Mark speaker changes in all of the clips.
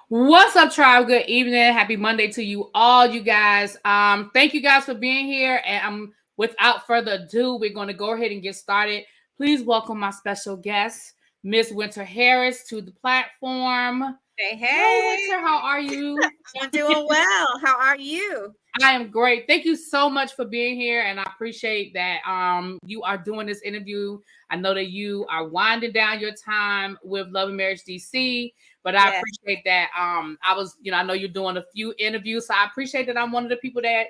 Speaker 1: What's up, tribe? Good evening. Happy Monday to you all, you guys. Thank you guys for being here. And without further ado, we're going to go ahead and get started. Please welcome my special guest, Miss Winter Harris, to the platform.
Speaker 2: Hey,
Speaker 1: Hey,
Speaker 2: hey.
Speaker 1: Winter, how are you?
Speaker 2: I'm doing well. How are you?
Speaker 1: I am great. Thank you so much for being here, and I appreciate that you are doing this interview. I know that you are winding down your time with Love and Marriage DC, but I
Speaker 2: Yes,
Speaker 1: appreciate that I know you're doing a few interviews, so I appreciate that I'm one of the people that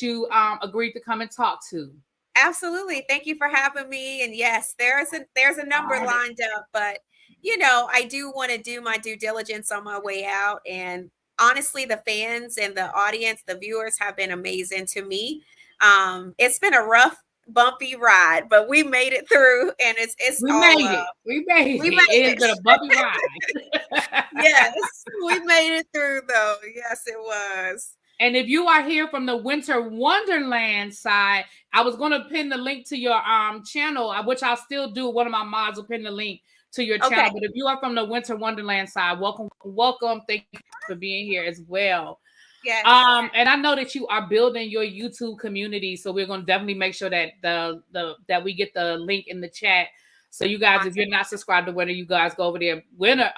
Speaker 1: you agreed to come and talk to.
Speaker 2: absolutely. Thank you for having me. And yes, there's a number lined up, but I do want to do my due diligence on my way out. And honestly, the fans and the audience, the viewers have been amazing to me. It's been a rough, bumpy ride, but we made it through, and it's
Speaker 1: We
Speaker 2: all
Speaker 1: made
Speaker 2: love.
Speaker 1: it. We made
Speaker 2: We
Speaker 1: it.
Speaker 2: made
Speaker 1: It has
Speaker 2: it.
Speaker 1: been a bumpy ride.
Speaker 2: Yes, we made it through though. Yes, it was.
Speaker 1: And if you are here from the Winter Wonderland side, I was going to pin the link to your channel, which I'll still do. One of my mods will pin the link to your
Speaker 2: Okay.
Speaker 1: channel. But if you are from the Winter Wonderland side, welcome, welcome. Thank you for being here as well.
Speaker 2: Yes.
Speaker 1: And I know that you are building your YouTube community, so we're going to definitely make sure that that we get the link in the chat. So you guys, if you're not subscribed to Winter, you guys go over there. Winter,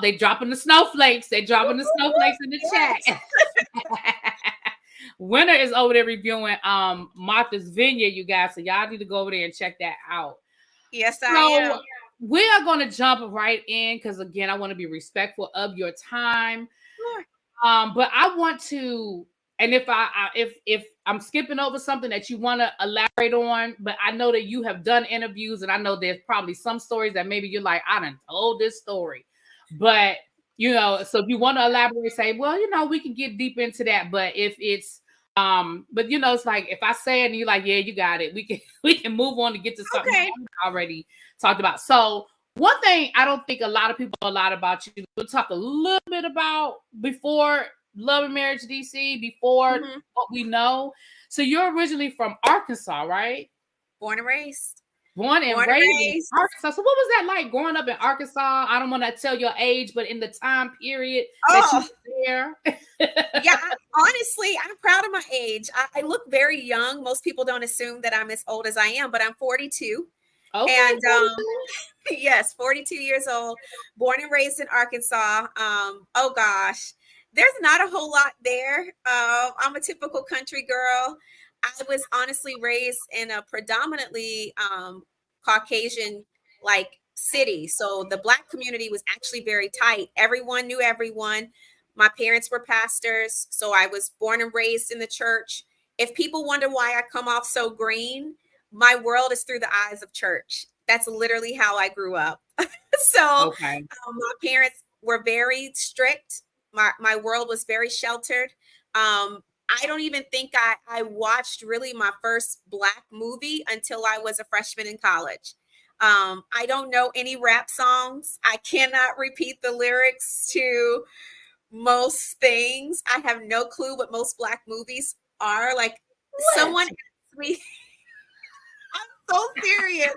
Speaker 1: they dropping the snowflakes. They dropping the snowflakes in the chat. Winter is over there reviewing Martha's Vineyard, you guys. So y'all need to go over there and check that out.
Speaker 2: Yes, I am.
Speaker 1: So we are going to jump right in because again, I want to be respectful of your time.
Speaker 2: Sure.
Speaker 1: But I want to, and if I'm skipping over something that you want to elaborate on, but I know that you have done interviews, and I know there's probably some stories that maybe you're like, I done told this story, but so if you want to elaborate, say, well, we can get deep into that. But if it's but it's like if I say it and you're like, yeah, you got it, we can move on to get to something
Speaker 2: Okay.
Speaker 1: already talked about. So one thing I don't think a lot of people know a lot about you. We'll talk a little bit about before Love and Marriage DC, before what we know. So you're originally from Arkansas, right?
Speaker 2: Born and raised.
Speaker 1: Born and raised in Arkansas. So what was that like growing up in Arkansas? I don't want to tell your age, but in the time period that you were there.
Speaker 2: Yeah, honestly, I'm proud of my age. I look very young. Most people don't assume that I'm as old as I am, but I'm 42.
Speaker 1: Okay.
Speaker 2: And yes, 42 years old, born and raised in Arkansas. Oh gosh, there's not a whole lot there. I'm a typical country girl. I was honestly raised in a predominantly Caucasian like city. So the Black community was actually very tight. Everyone knew everyone. My parents were pastors, so I was born and raised in the church. If people wonder why I come off so green, my world is through the eyes of church. That's literally how I grew up. So
Speaker 1: okay.
Speaker 2: my parents were very strict. My world was very sheltered. I don't even think I watched really my first Black movie until I was a freshman in college. I don't know any rap songs. I cannot repeat the lyrics to most things. I have no clue what most Black movies are. Like someone asked me, I'm so serious.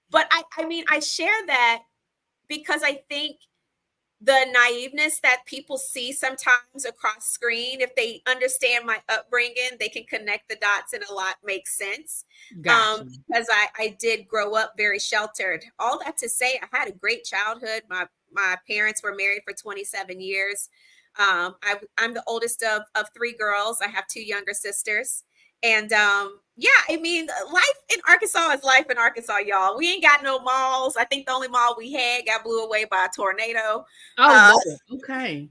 Speaker 2: But I mean, I share that because I think the naiveness that people see sometimes across screen, if they understand my upbringing, they can connect the dots and a lot makes sense.
Speaker 1: Gotcha.
Speaker 2: Because I did grow up very sheltered. All that to say, I had a great childhood. My parents were married for 27 years. I'm the oldest of three girls. I have two younger sisters. And yeah, I mean, life in Arkansas is life in Arkansas, y'all. We ain't got no malls. I think the only mall we had got blew away by a tornado.
Speaker 1: Oh, okay.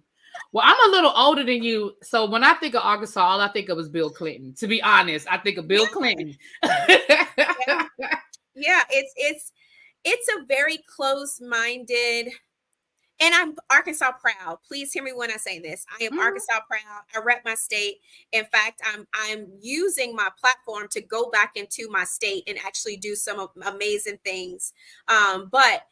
Speaker 1: Well, I'm a little older than you, so when I think of Arkansas, all I think of is Bill Clinton. To be honest, I think of Bill Clinton.
Speaker 2: Yeah, it's a very close-minded. And I'm Arkansas proud. Please hear me when I say this. I am Arkansas proud. I rep my state. In fact, I'm using my platform to go back into my state and actually do some amazing things. But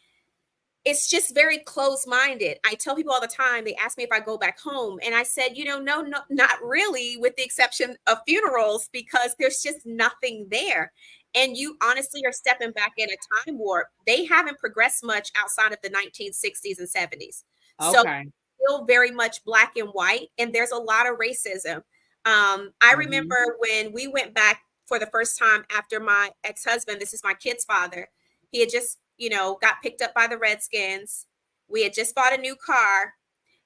Speaker 2: it's just very close-minded. I tell people all the time, they ask me if I go back home. And I said, no, not really, with the exception of funerals, because there's just nothing there. And you honestly are stepping back in a time warp. They haven't progressed much outside of the 1960s and 70s. So
Speaker 1: Okay.
Speaker 2: still very much black and white, and there's a lot of racism. I remember when we went back for the first time after my ex-husband, this is my kid's father, he had just, got picked up by the Redskins. We had just bought a new car,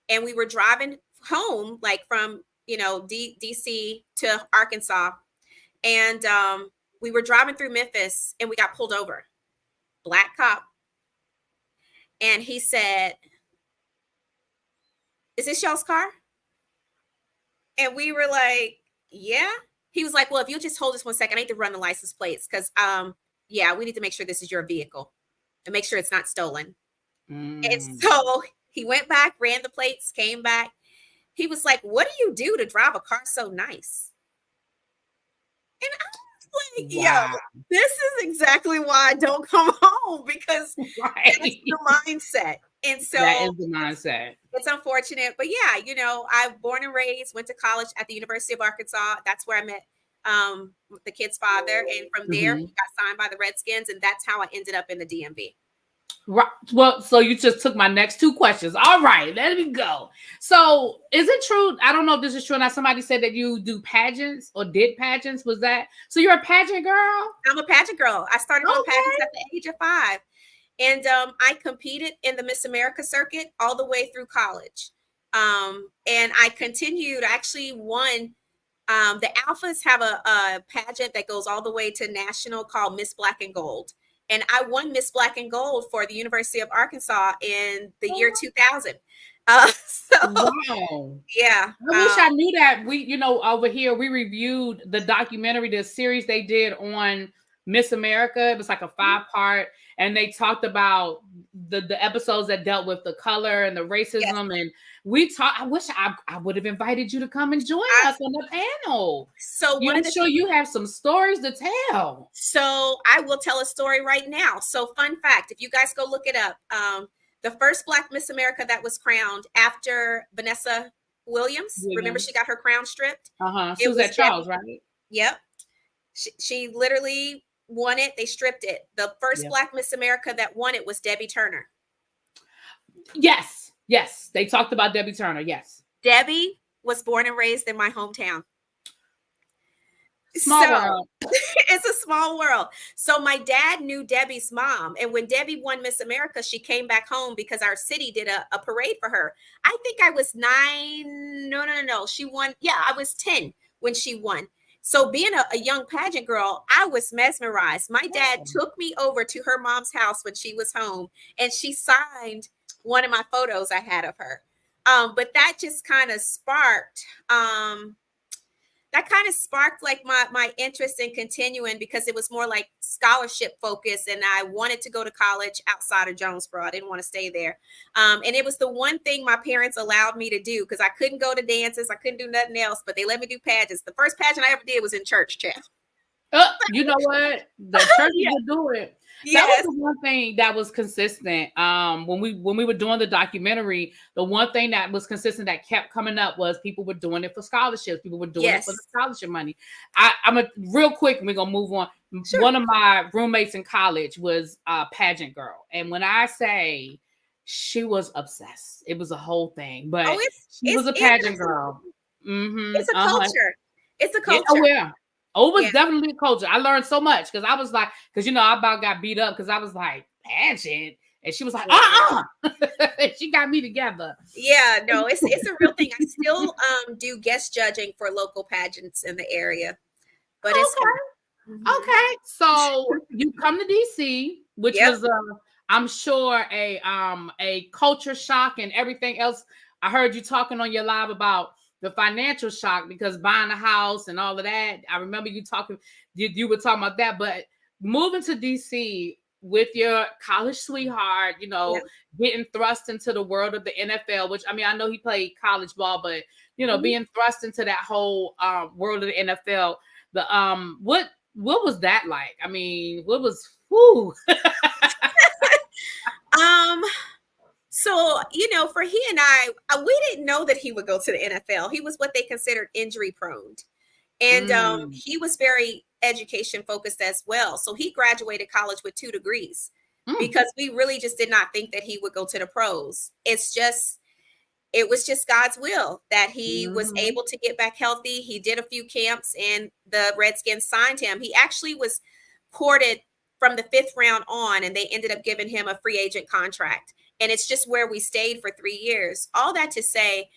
Speaker 2: and we were driving home, like from, DC to Arkansas. And we were driving through Memphis, and we got pulled over. Black cop. And he said, "Is this y'all's car?" And we were like, "Yeah." He was like, "Well, if you'll just hold this 1 second, I need to run the license plates because, yeah, we need to make sure this is your vehicle and make sure it's not stolen." And so he went back, ran the plates, came back. He was like, "What do you do to drive a car so nice?" And I was like,
Speaker 1: Wow.
Speaker 2: "Yo, this is exactly why I don't come home, because that's the mindset." And so
Speaker 1: that is the mindset.
Speaker 2: it's unfortunate, but yeah, I born and raised, went to college at the University of Arkansas. That's where I met the kid's father, and from there he got signed by the Redskins, and that's how I ended up in the DMV.
Speaker 1: Right. Well, so you just took my next two questions. All right, let me go. So, is it true? I don't know if this is true. Now, somebody said that you do pageants or did pageants. Was that so? You're a pageant girl?
Speaker 2: I'm a pageant girl. I started on pageants at the age of 5. And I competed in the Miss America circuit all the way through college. And I continued, I actually won. The Alphas have a pageant that goes all the way to national called Miss Black and Gold. And I won Miss Black and Gold for the University of Arkansas in the year 2000.
Speaker 1: Wow.
Speaker 2: Yeah.
Speaker 1: I wish I knew that. We, over here, we reviewed the documentary, the series they did on Miss America. It was like a 5-part, and they talked about the episodes that dealt with the color and the racism. And we talked. I wish I would have invited you to come and join us on the panel.
Speaker 2: So
Speaker 1: I'm sure you have some stories to tell.
Speaker 2: So I will tell a story right now. So fun fact, if you guys go look it up, the first Black Miss America that was crowned after Vanessa Williams. Remember, she got her crown stripped.
Speaker 1: Suzette Charles, right?
Speaker 2: Yep. She literally won it. They stripped it. The first Black Miss America that won it was Debbie Turner.
Speaker 1: Yes. They talked about Debbie Turner. Yes.
Speaker 2: Debbie was born and raised in my hometown.
Speaker 1: Small world.
Speaker 2: It's a small world. So my dad knew Debbie's mom. And when Debbie won Miss America, she came back home because our city did a parade for her. I think I was 9. No. She won. Yeah, I was 10 when she won. So being a young pageant girl, I was mesmerized. My dad took me over to her mom's house when she was home, and she signed one of my photos I had of her. But that just kind of sparked like my interest in continuing, because it was more like scholarship focused, and I wanted to go to college outside of Jonesboro. I didn't want to stay there. And it was the one thing my parents allowed me to do, because I couldn't go to dances. I couldn't do nothing else, but they let me do pageants. The first pageant I ever did was in church, child.
Speaker 1: You know what? The church will do it. That was the one thing that was consistent. When we were doing the documentary, the one thing that was consistent that kept coming up was people were doing it for scholarships. People were doing it for the scholarship money. I'm real quick, we're gonna move on. Sure. One of my roommates in college was a pageant girl, and when I say she was obsessed, it was a whole thing. But she was a pageant girl.
Speaker 2: It's a culture. It's a culture.
Speaker 1: It was definitely a culture. I learned so much, because I was like, I about got beat up because I was like, pageant. And she was like, she got me together.
Speaker 2: Yeah, no, it's a real thing. I still do guest judging for local pageants in the area. But it's
Speaker 1: okay. So you come to DC, which was I'm sure a culture shock and everything else. I heard you talking on your live about the financial shock, because buying a house and all of that. I remember you talking, you were talking about that, but moving to DC with your college sweetheart, getting thrust into the world of the NFL, which, I know he played college ball, but, being thrust into that whole world of the NFL, what was that like? What was, whoo?
Speaker 2: So, for he and I, we didn't know that he would go to the NFL. He was what they considered injury prone. And he was very education focused as well. So he graduated college with 2 degrees. because we really just did not think that he would go to the pros. It was just God's will that he was able to get back healthy. He did a few camps and the Redskins signed him. He actually was courted from the 5th round on, and they ended up giving him a free agent contract. And it's just where we stayed for 3 years. All that to say,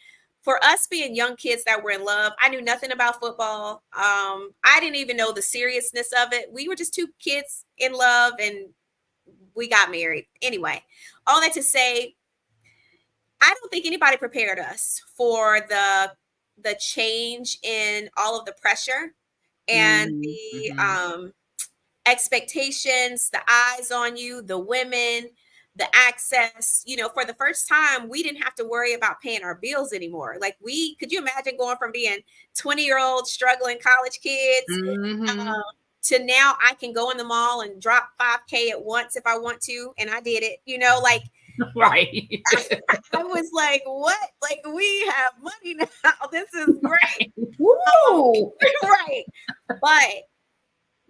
Speaker 2: for us being young kids that were in love, I knew nothing about football. I didn't even know the seriousness of it. We were just 2 kids in love, and we got married. Anyway, all that to say, I don't think anybody prepared us for the change in all of the pressure and the expectations, the eyes on you, the women, the access. You know, for the first time, we didn't have to worry about paying our bills anymore. Like, could you imagine going from being 20-year-old struggling college kids to now I can go in the mall and drop $5,000 at once if I want to, and I did it. You know, like.
Speaker 1: Right.
Speaker 2: I was like, what? Like, we have money now. This is great. Right. But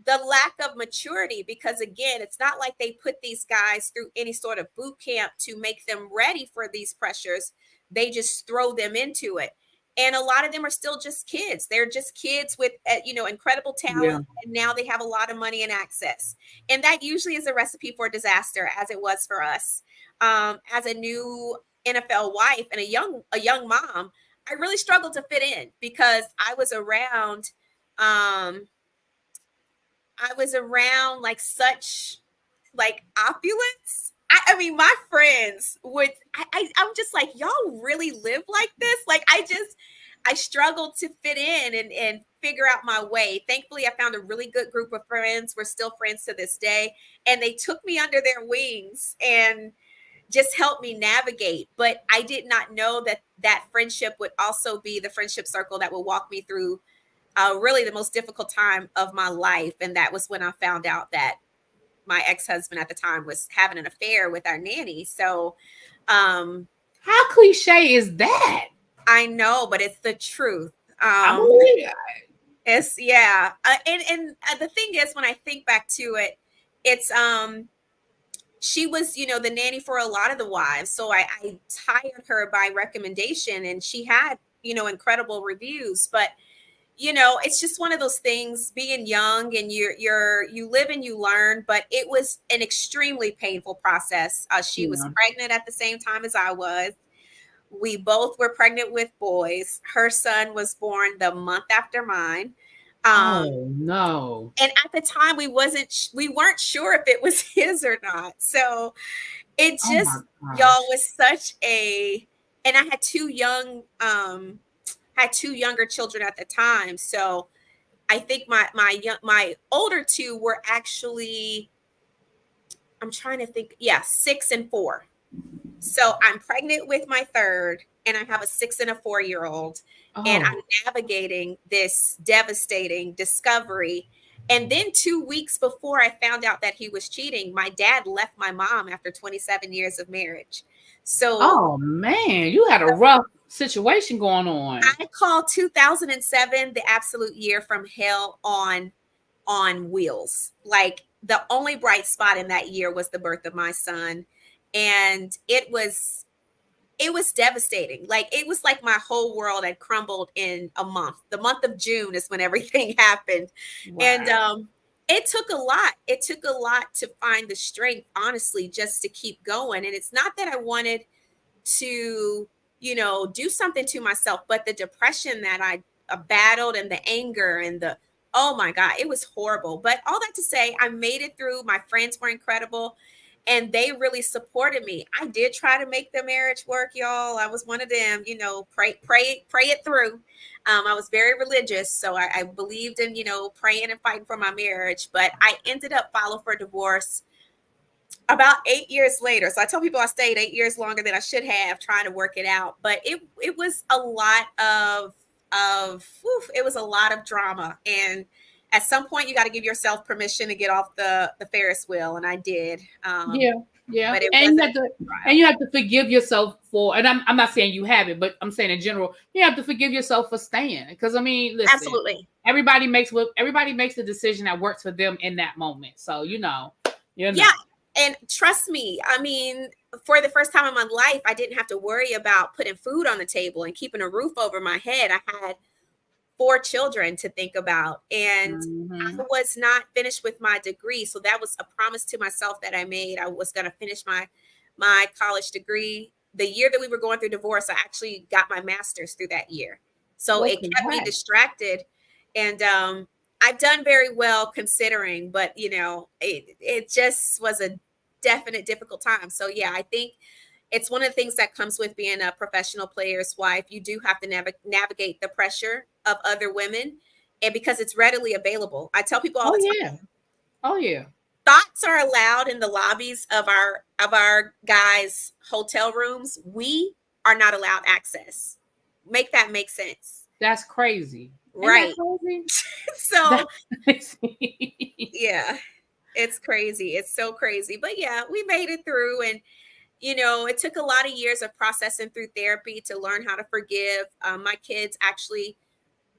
Speaker 2: the lack of maturity, because again, it's not like they put these guys through any sort of boot camp to make them ready for these pressures. They just throw them into it. And a lot of them are still just kids. They're just kids with, incredible talent. And now they have a lot of money and access. And that usually is a recipe for disaster, as it was for us. As a new NFL wife and a young mom, I really struggled to fit in because I was around like such like opulence. I mean, my friends would, I'm just like, y'all really live like this? Like, I struggled to fit in and figure out my way. Thankfully, I found a really good group of friends. We're still friends to this day. And they took me under their wings and just helped me navigate. But I did not know that friendship would also be the friendship circle that would walk me through really the most difficult time of my life. And that was when I found out that my ex-husband at the time was having an affair with our nanny. So
Speaker 1: how cliche is that?
Speaker 2: I know, but it's the truth. It's and the thing is, when I think back to it, it's she was, the nanny for a lot of the wives. So I hired her by recommendation, and she had, incredible reviews. But, it's just one of those things, being young and you live and you learn. But it was an extremely painful process. She was pregnant at the same time as I was. We both were pregnant with boys. Her son was born the month after mine.
Speaker 1: Oh no.
Speaker 2: And at the time we weren't sure if it was his or not. So it just, y'all, was such and I had 2 younger children at the time. So I think my older 2 were actually, I'm trying to think. 6 and 4. So I'm pregnant with my 3rd, and I have a 6 and a 4-year-old, and I'm navigating this devastating discovery. And then 2 weeks before I found out that he was cheating, my dad left my mom after 27 years of marriage. So,
Speaker 1: oh man, you had a rough situation going on.
Speaker 2: I call 2007 the absolute year from hell on wheels. Like, the only bright spot in that year was the birth of my son. And it was devastating. Like, it was like my whole world had crumbled in a month. The month of June is when everything happened. Wow. And it took a lot. It took a lot to find the strength, honestly, just to keep going. And it's not that I wanted to, do something to myself, but the depression that I battled and the anger and oh my God, it was horrible. But all that to say, I made it through. My friends were incredible. And they really supported me. I did try to make the marriage work, y'all. I was one of them, pray it through. I was very religious. So I believed in, praying and fighting for my marriage. But I ended up filing for divorce about 8 years later. So I tell people I stayed 8 years longer than I should have, trying to work it out. But it was a lot it was a lot of drama. And at some point, you got to give yourself permission to get off the Ferris wheel, and I did.
Speaker 1: Yeah.
Speaker 2: But
Speaker 1: you have to forgive yourself for, and I'm not saying you have it, but I'm saying in general, you have to forgive yourself for staying. Because I mean, listen,
Speaker 2: absolutely,
Speaker 1: everybody makes the decision that works for them in that moment. So
Speaker 2: yeah. And trust me, I mean, for the first time in my life, I didn't have to worry about putting food on the table and keeping a roof over my head. I had 4 children to think about, and I was not finished with my degree. So that was a promise to myself that I made. I was going to finish my college degree. The year that we were going through divorce, I actually got my master's through that year. So it kept me distracted. And I've done very well considering, but it just was a definite difficult time. So yeah, I think it's one of the things that comes with being a professional player's wife. You do have to navigate the pressure of other women, and because it's readily available. I tell people all the time.
Speaker 1: Oh yeah.
Speaker 2: Thoughts are allowed in the lobbies of our guys' hotel rooms. We are not allowed access. Make that make sense.
Speaker 1: That's crazy.
Speaker 2: Right.
Speaker 1: That crazy?
Speaker 2: So yeah, it's crazy. It's so crazy. But yeah, we made it through, and it took a lot of years of processing through therapy to learn how to forgive. My kids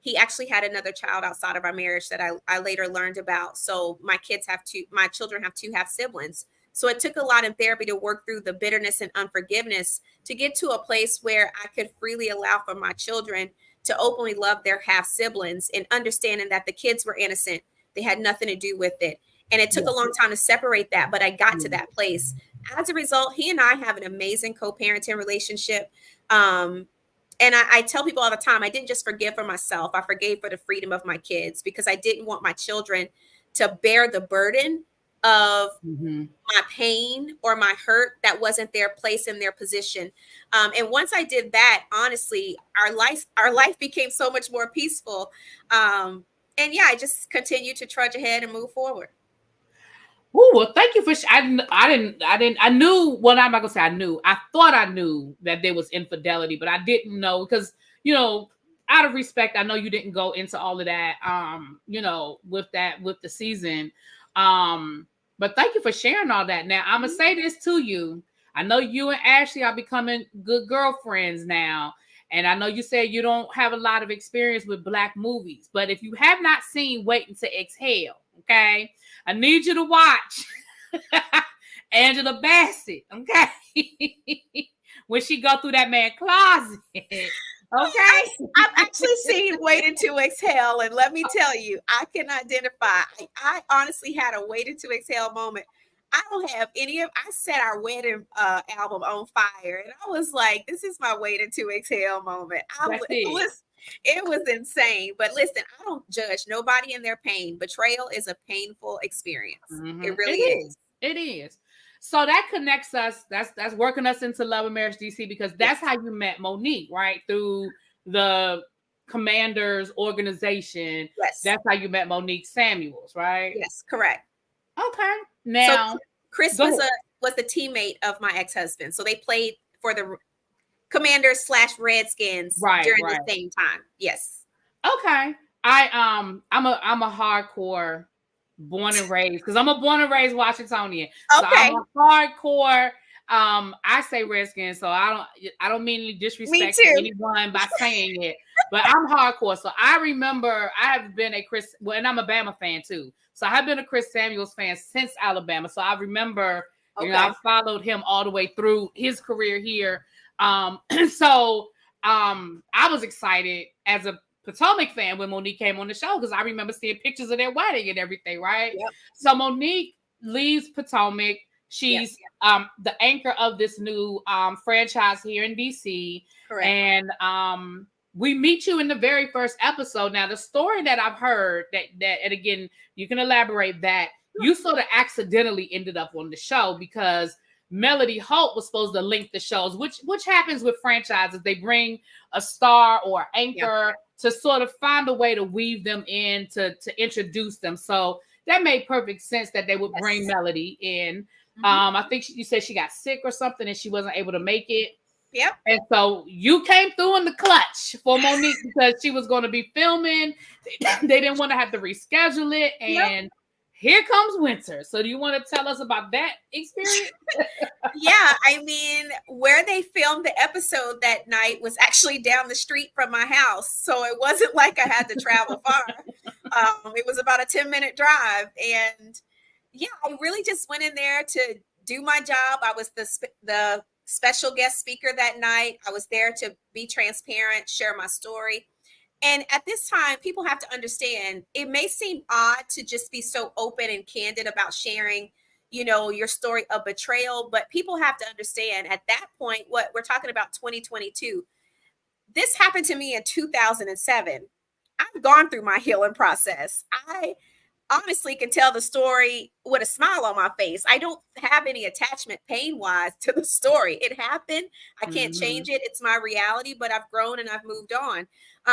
Speaker 2: he actually had another child outside of our marriage that I later learned about. So my children have 2 half siblings. So it took a lot in therapy to work through the bitterness and unforgiveness to get to a place where I could freely allow for my children to openly love their half siblings, and understanding that the kids were innocent. They had nothing to do with it. And it took a long time to separate that, but I got to that place. As a result, he and I have an amazing co-parenting relationship. And I tell people all the time, I didn't just forgive for myself. I forgave for the freedom of my kids, because I didn't want my children to bear the burden of my pain or my hurt that wasn't their place in their position. And once I did that, honestly, our life became so much more peaceful. And yeah, I just continued to trudge ahead and move forward.
Speaker 1: Oh, well, thank you for. I knew. Well, I'm not gonna say I knew. I thought I knew that there was infidelity, but I didn't know, because out of respect, I know you didn't go into all of that. With the season. But thank you for sharing all that. Now I'm gonna say this to you. I know you and Ashley are becoming good girlfriends now, and I know you said you don't have a lot of experience with Black movies, but if you have not seen Waiting to Exhale, okay, I need you to watch Angela Bassett, okay? When she go through that man's closet, okay?
Speaker 2: I've actually seen Waiting to Exhale, and let me tell you, I can identify. I honestly had a Waiting to Exhale moment. I don't have I set our wedding album on fire, and I was like, this is my Waiting to Exhale moment. It was insane. But listen, I don't judge nobody in their pain. Betrayal is a painful experience. It really is.
Speaker 1: It is. So that connects us. That's working us into Love and Marriage DC, because that's how you met Monique, right? Through the Commanders organization.
Speaker 2: Yes.
Speaker 1: That's how you met Monique Samuels, right?
Speaker 2: Yes, correct.
Speaker 1: Okay. Now,
Speaker 2: so Chris was the teammate of my ex-husband. So they played for the Commanders / Redskins during the same time. Yes.
Speaker 1: Okay. I'm a hardcore born and raised, because I'm a born and raised Washingtonian. So I'm a hardcore. I say Redskins, so I don't mean any disrespect to anyone by saying it, but I'm hardcore. So I remember I have been and I'm a Bama fan too. So I have been a Chris Samuels fan since Alabama. So I remember, I followed him all the way through his career here. So I was excited as a Potomac fan when Monique came on the show, because I remember seeing pictures of their wedding and everything, right?
Speaker 2: Yep.
Speaker 1: So Monique leaves Potomac. She's the anchor of this new franchise here in DC.
Speaker 2: Correct.
Speaker 1: And we meet you in the very first episode. Now, the story that I've heard that and again, you can elaborate that you sort of accidentally ended up on the show, because Melody Holt was supposed to link the shows, which happens with franchises. They bring a star or anchor to sort of find a way to weave them in to introduce them. So that made perfect sense that they would bring Melody in. I think you said she got sick or something and she wasn't able to make it.
Speaker 2: Yep.
Speaker 1: And so you came through in the clutch for Monique, because she was going to be filming. They didn't want to have to reschedule it. And here comes winter. So do you want to tell us about that experience?
Speaker 2: Yeah, I mean, where they filmed the episode that night was actually down the street from my house. So it wasn't like I had to travel far. It was about a 10-minute drive. And Yeah, I really just went in there to do my job. I was the special guest speaker that night. I was there to be transparent, share my story. And at this time, people have to understand it may seem odd to just be so open and candid about sharing, your story of betrayal, but people have to understand at that point, what we're talking about 2022, this happened to me in 2007. I've gone through my healing process. I honestly can tell the story with a smile on my face. I don't have any attachment pain wise to the story. It happened. I can't change it. It's my reality, but I've grown and I've moved on.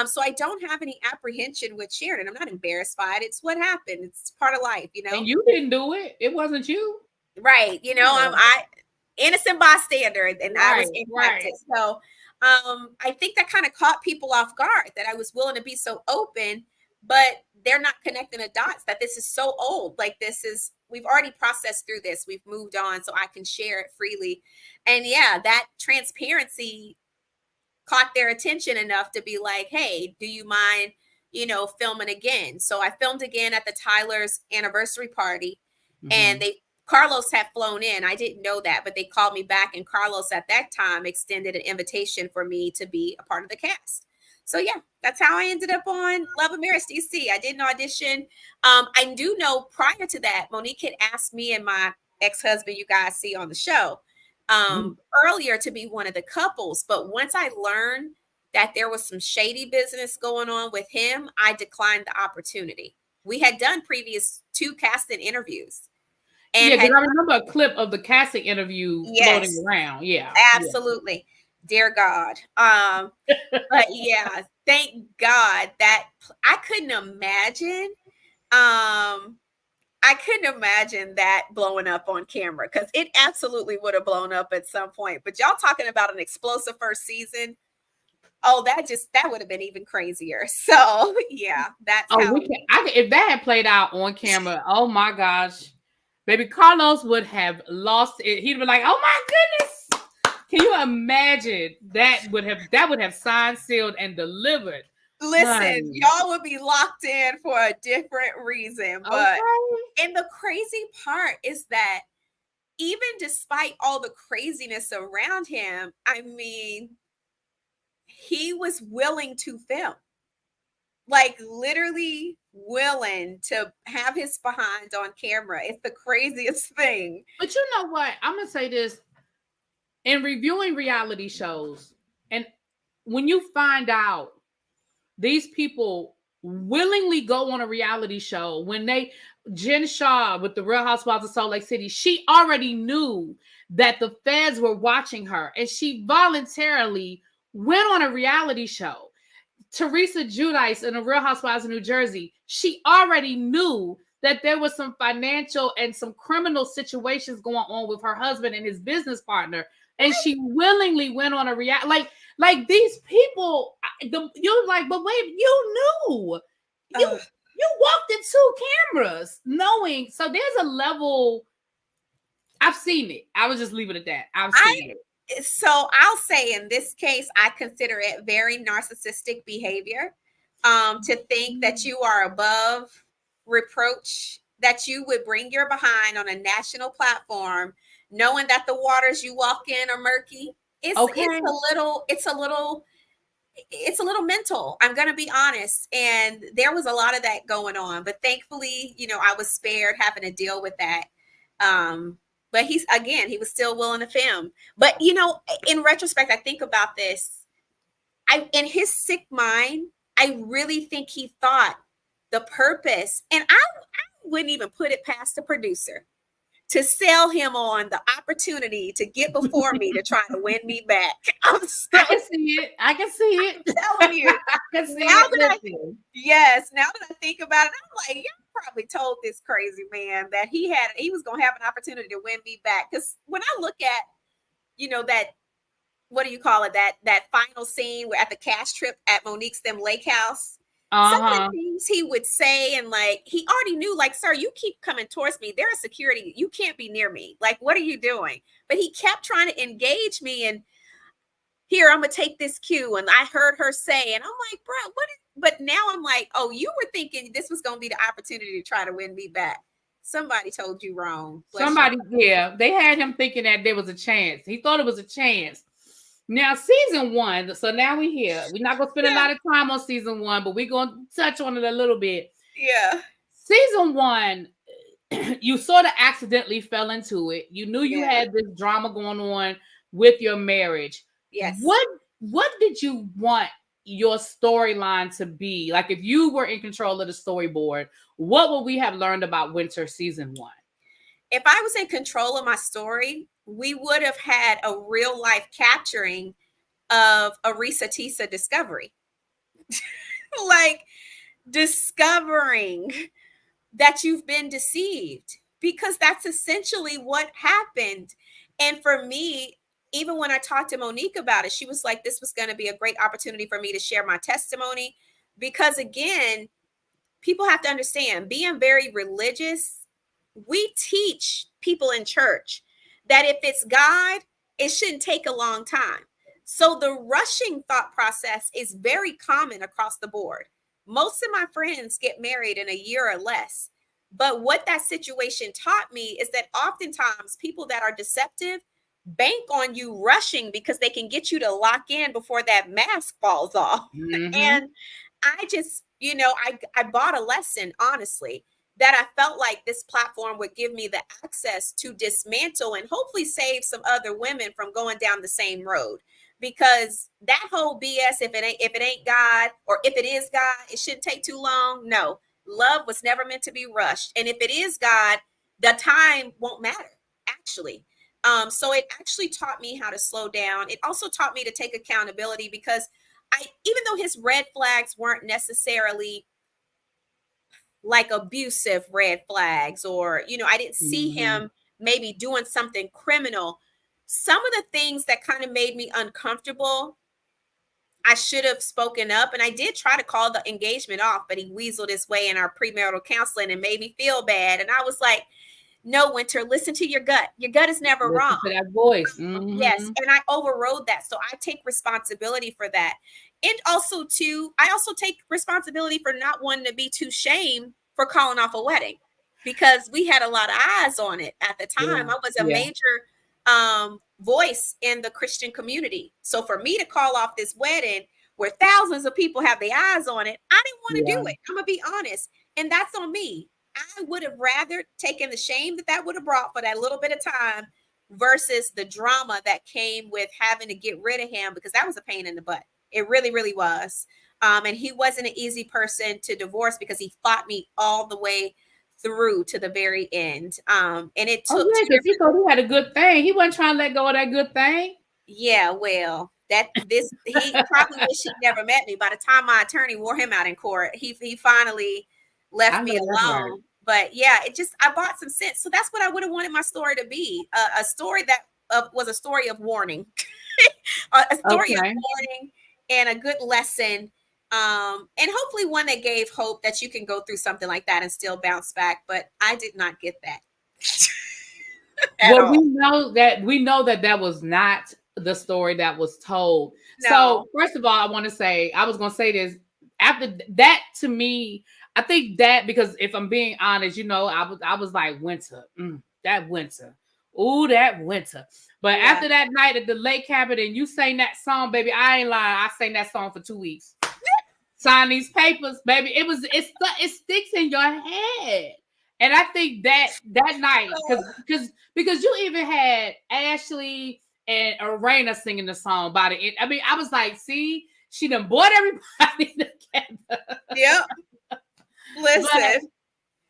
Speaker 2: So I don't have any apprehension with sharing it. I'm not embarrassed by it. It's what happened. It's part of life,
Speaker 1: And you didn't do it. It wasn't you.
Speaker 2: Right. I innocent bystander and I was impacted.
Speaker 1: Right.
Speaker 2: So I think that kind of caught people off guard that I was willing to be so open, but they're not connecting the dots that this is so old. Like we've already processed through this. We've moved on, so I can share it freely. And yeah, that transparency caught their attention enough to be like, hey, do you mind, filming again? So I filmed again at the Tyler's anniversary party, and Carlos had flown in. I didn't know that, but they called me back, and Carlos at that time extended an invitation for me to be a part of the cast. So yeah, that's how I ended up on Love and Marriage DC. I didn't audition. I do know prior to that, Monique had asked me and my ex-husband, you guys see on the show, earlier to be one of the couples. But once I learned that there was some shady business going on with him, I declined the opportunity. We had done previous 2 casting interviews.
Speaker 1: And I remember a clip of the casting interview floating around. Yeah,
Speaker 2: absolutely. Dear God. But yeah, thank God that I couldn't imagine. I couldn't imagine that blowing up on camera, because it absolutely would have blown up at some point. But y'all talking about an explosive first season. Oh, that would have been even crazier. So yeah, that's
Speaker 1: if that had played out on camera, oh my gosh. Baby Carlos would have lost it. He'd be like, "Oh my goodness!" Can you imagine? That would have signed, sealed, and delivered.
Speaker 2: Listen, y'all would be locked in for a different reason. But and the crazy part is that even despite all the craziness around him, I mean, he was willing to film. Like literally willing to have his behind on camera. It's the craziest thing.
Speaker 1: But you know what? I'm gonna say this. In reviewing reality shows, and when you find out these people willingly go on a reality show, Jen Shaw with the Real Housewives of Salt Lake City, she already knew that the feds were watching her, and she voluntarily went on a reality show. Teresa Giudice in the Real Housewives of New Jersey, she already knew that there was some financial and some criminal situations going on with her husband and his business partner, and she willingly went on a like these people. You're like, but wait, you knew, you walked into cameras knowing. So there's a level. I've seen it. I would just leave it at that. I've seen it.
Speaker 2: So I'll say in this case, I consider it very narcissistic behavior, to think that you are above reproach, that you would bring your behind on a national platform, knowing that the waters you walk in are murky. It's a little mental. I'm going to be honest. And there was a lot of that going on, but thankfully, I was spared having to deal with that. But he was still willing to film. But, in retrospect, I think about this. In his sick mind, I really think he thought the purpose, and I wouldn't even put it past the producer to sell him on the opportunity to get before me to try to win me back.
Speaker 1: I can see it. I can see it.
Speaker 2: I'm telling you. Now that I think about it, I'm like, you probably told this crazy man that he was going to have an opportunity to win me back. Because when I look at, that, what do you call it? That final scene where at the cash trip at Monique's lake house, some of the things he would say, and like, he already knew, like, sir, you keep coming towards me. There's security. You can't be near me. Like, what are you doing? But he kept trying to engage me, and here, I'm going to take this cue. And I heard her say, and I'm like, bro, but now I'm like, oh, you were thinking this was going to be the opportunity to try to win me back. Somebody told you wrong.
Speaker 1: Somebody, yeah, they had him thinking that there was a chance. He thought it was a chance. Now, season 1, so now we're here. We're not going to spend a lot of time on season 1, but we're going to touch on it a little bit.
Speaker 2: Yeah.
Speaker 1: Season 1, you sort of accidentally fell into it. You knew you had this drama going on with your marriage.
Speaker 2: Yes.
Speaker 1: What did you want your storyline to be? Like, if you were in control of the storyboard, what would we have learned about Winter season 1?
Speaker 2: If I was in control of my story, we would have had a real life capturing of a Risa Tisa discovery. Like, discovering that you've been deceived, because that's essentially what happened. And for me, even when I talked to Monique about it, she was like, this was going to be a great opportunity for me to share my testimony. Because again, people have to understand, being very religious, we teach people in church that if it's God, it shouldn't take a long time. So the rushing thought process is very common across the board. Most of my friends get married in a year or less. But what that situation taught me is that oftentimes people that are deceptive bank on you rushing because they can get you to lock in before that mask falls off. Mm-hmm. And I just, I bought a lesson, honestly, that I felt like this platform would give me the access to dismantle and hopefully save some other women from going down the same road. Because that whole BS, if it ain't God, or if it is God, it shouldn't take too long. No, love was never meant to be rushed. And if it is God, the time won't matter, actually. So it actually taught me how to slow down. It also taught me to take accountability, because even though his red flags weren't necessarily like abusive red flags, or, I didn't see him maybe doing something criminal, some of the things that kind of made me uncomfortable, I should have spoken up. And I did try to call the engagement off, but he weaseled his way in our premarital counseling and made me feel bad. And I was like, no, Winter, listen to your gut. Your gut is never wrong.
Speaker 1: To that voice.
Speaker 2: Yes. And I overrode that. So I take responsibility for that. And also I also take responsibility for not wanting to be too shamed for calling off a wedding, because we had a lot of eyes on it at the time. I was a major voice in the Christian community. So for me to call off this wedding where thousands of people have their eyes on it, I didn't want to do it. I'm gonna be honest. And that's on me. I would have rather taken the shame that would have brought for that little bit of time versus the drama that came with having to get rid of him, because that was a pain in the butt. It really, really was. And he wasn't an easy person to divorce, because he fought me all the way through to the very end. And it took
Speaker 1: because he thought he had a good thing. He wasn't trying to let go of that good thing.
Speaker 2: Yeah, well, he probably wish he'd never met me. By the time my attorney wore him out in court, he finally left me alone. But yeah, I bought some sense. So that's what I would have wanted my story to be. A story that was a story of warning. A story of warning and a good lesson. And hopefully one that gave hope that you can go through something like that and still bounce back. But I did not get that.
Speaker 1: Well, we know that was not the story that was told. No. So first of all, I was going to say this. After that, to me, I think that, because if I'm being honest, I was like, Winter, that Winter. Ooh, that Winter. But after that night at the lake cabin and you sang that song, baby, I ain't lying. I sang that song for 2 weeks. Sign these papers, baby. It sticks in your head. And I think that night, because you even had Ashley and Arena singing the song about it. I mean, I was like, see, she done brought everybody together.
Speaker 2: Yep. Listen.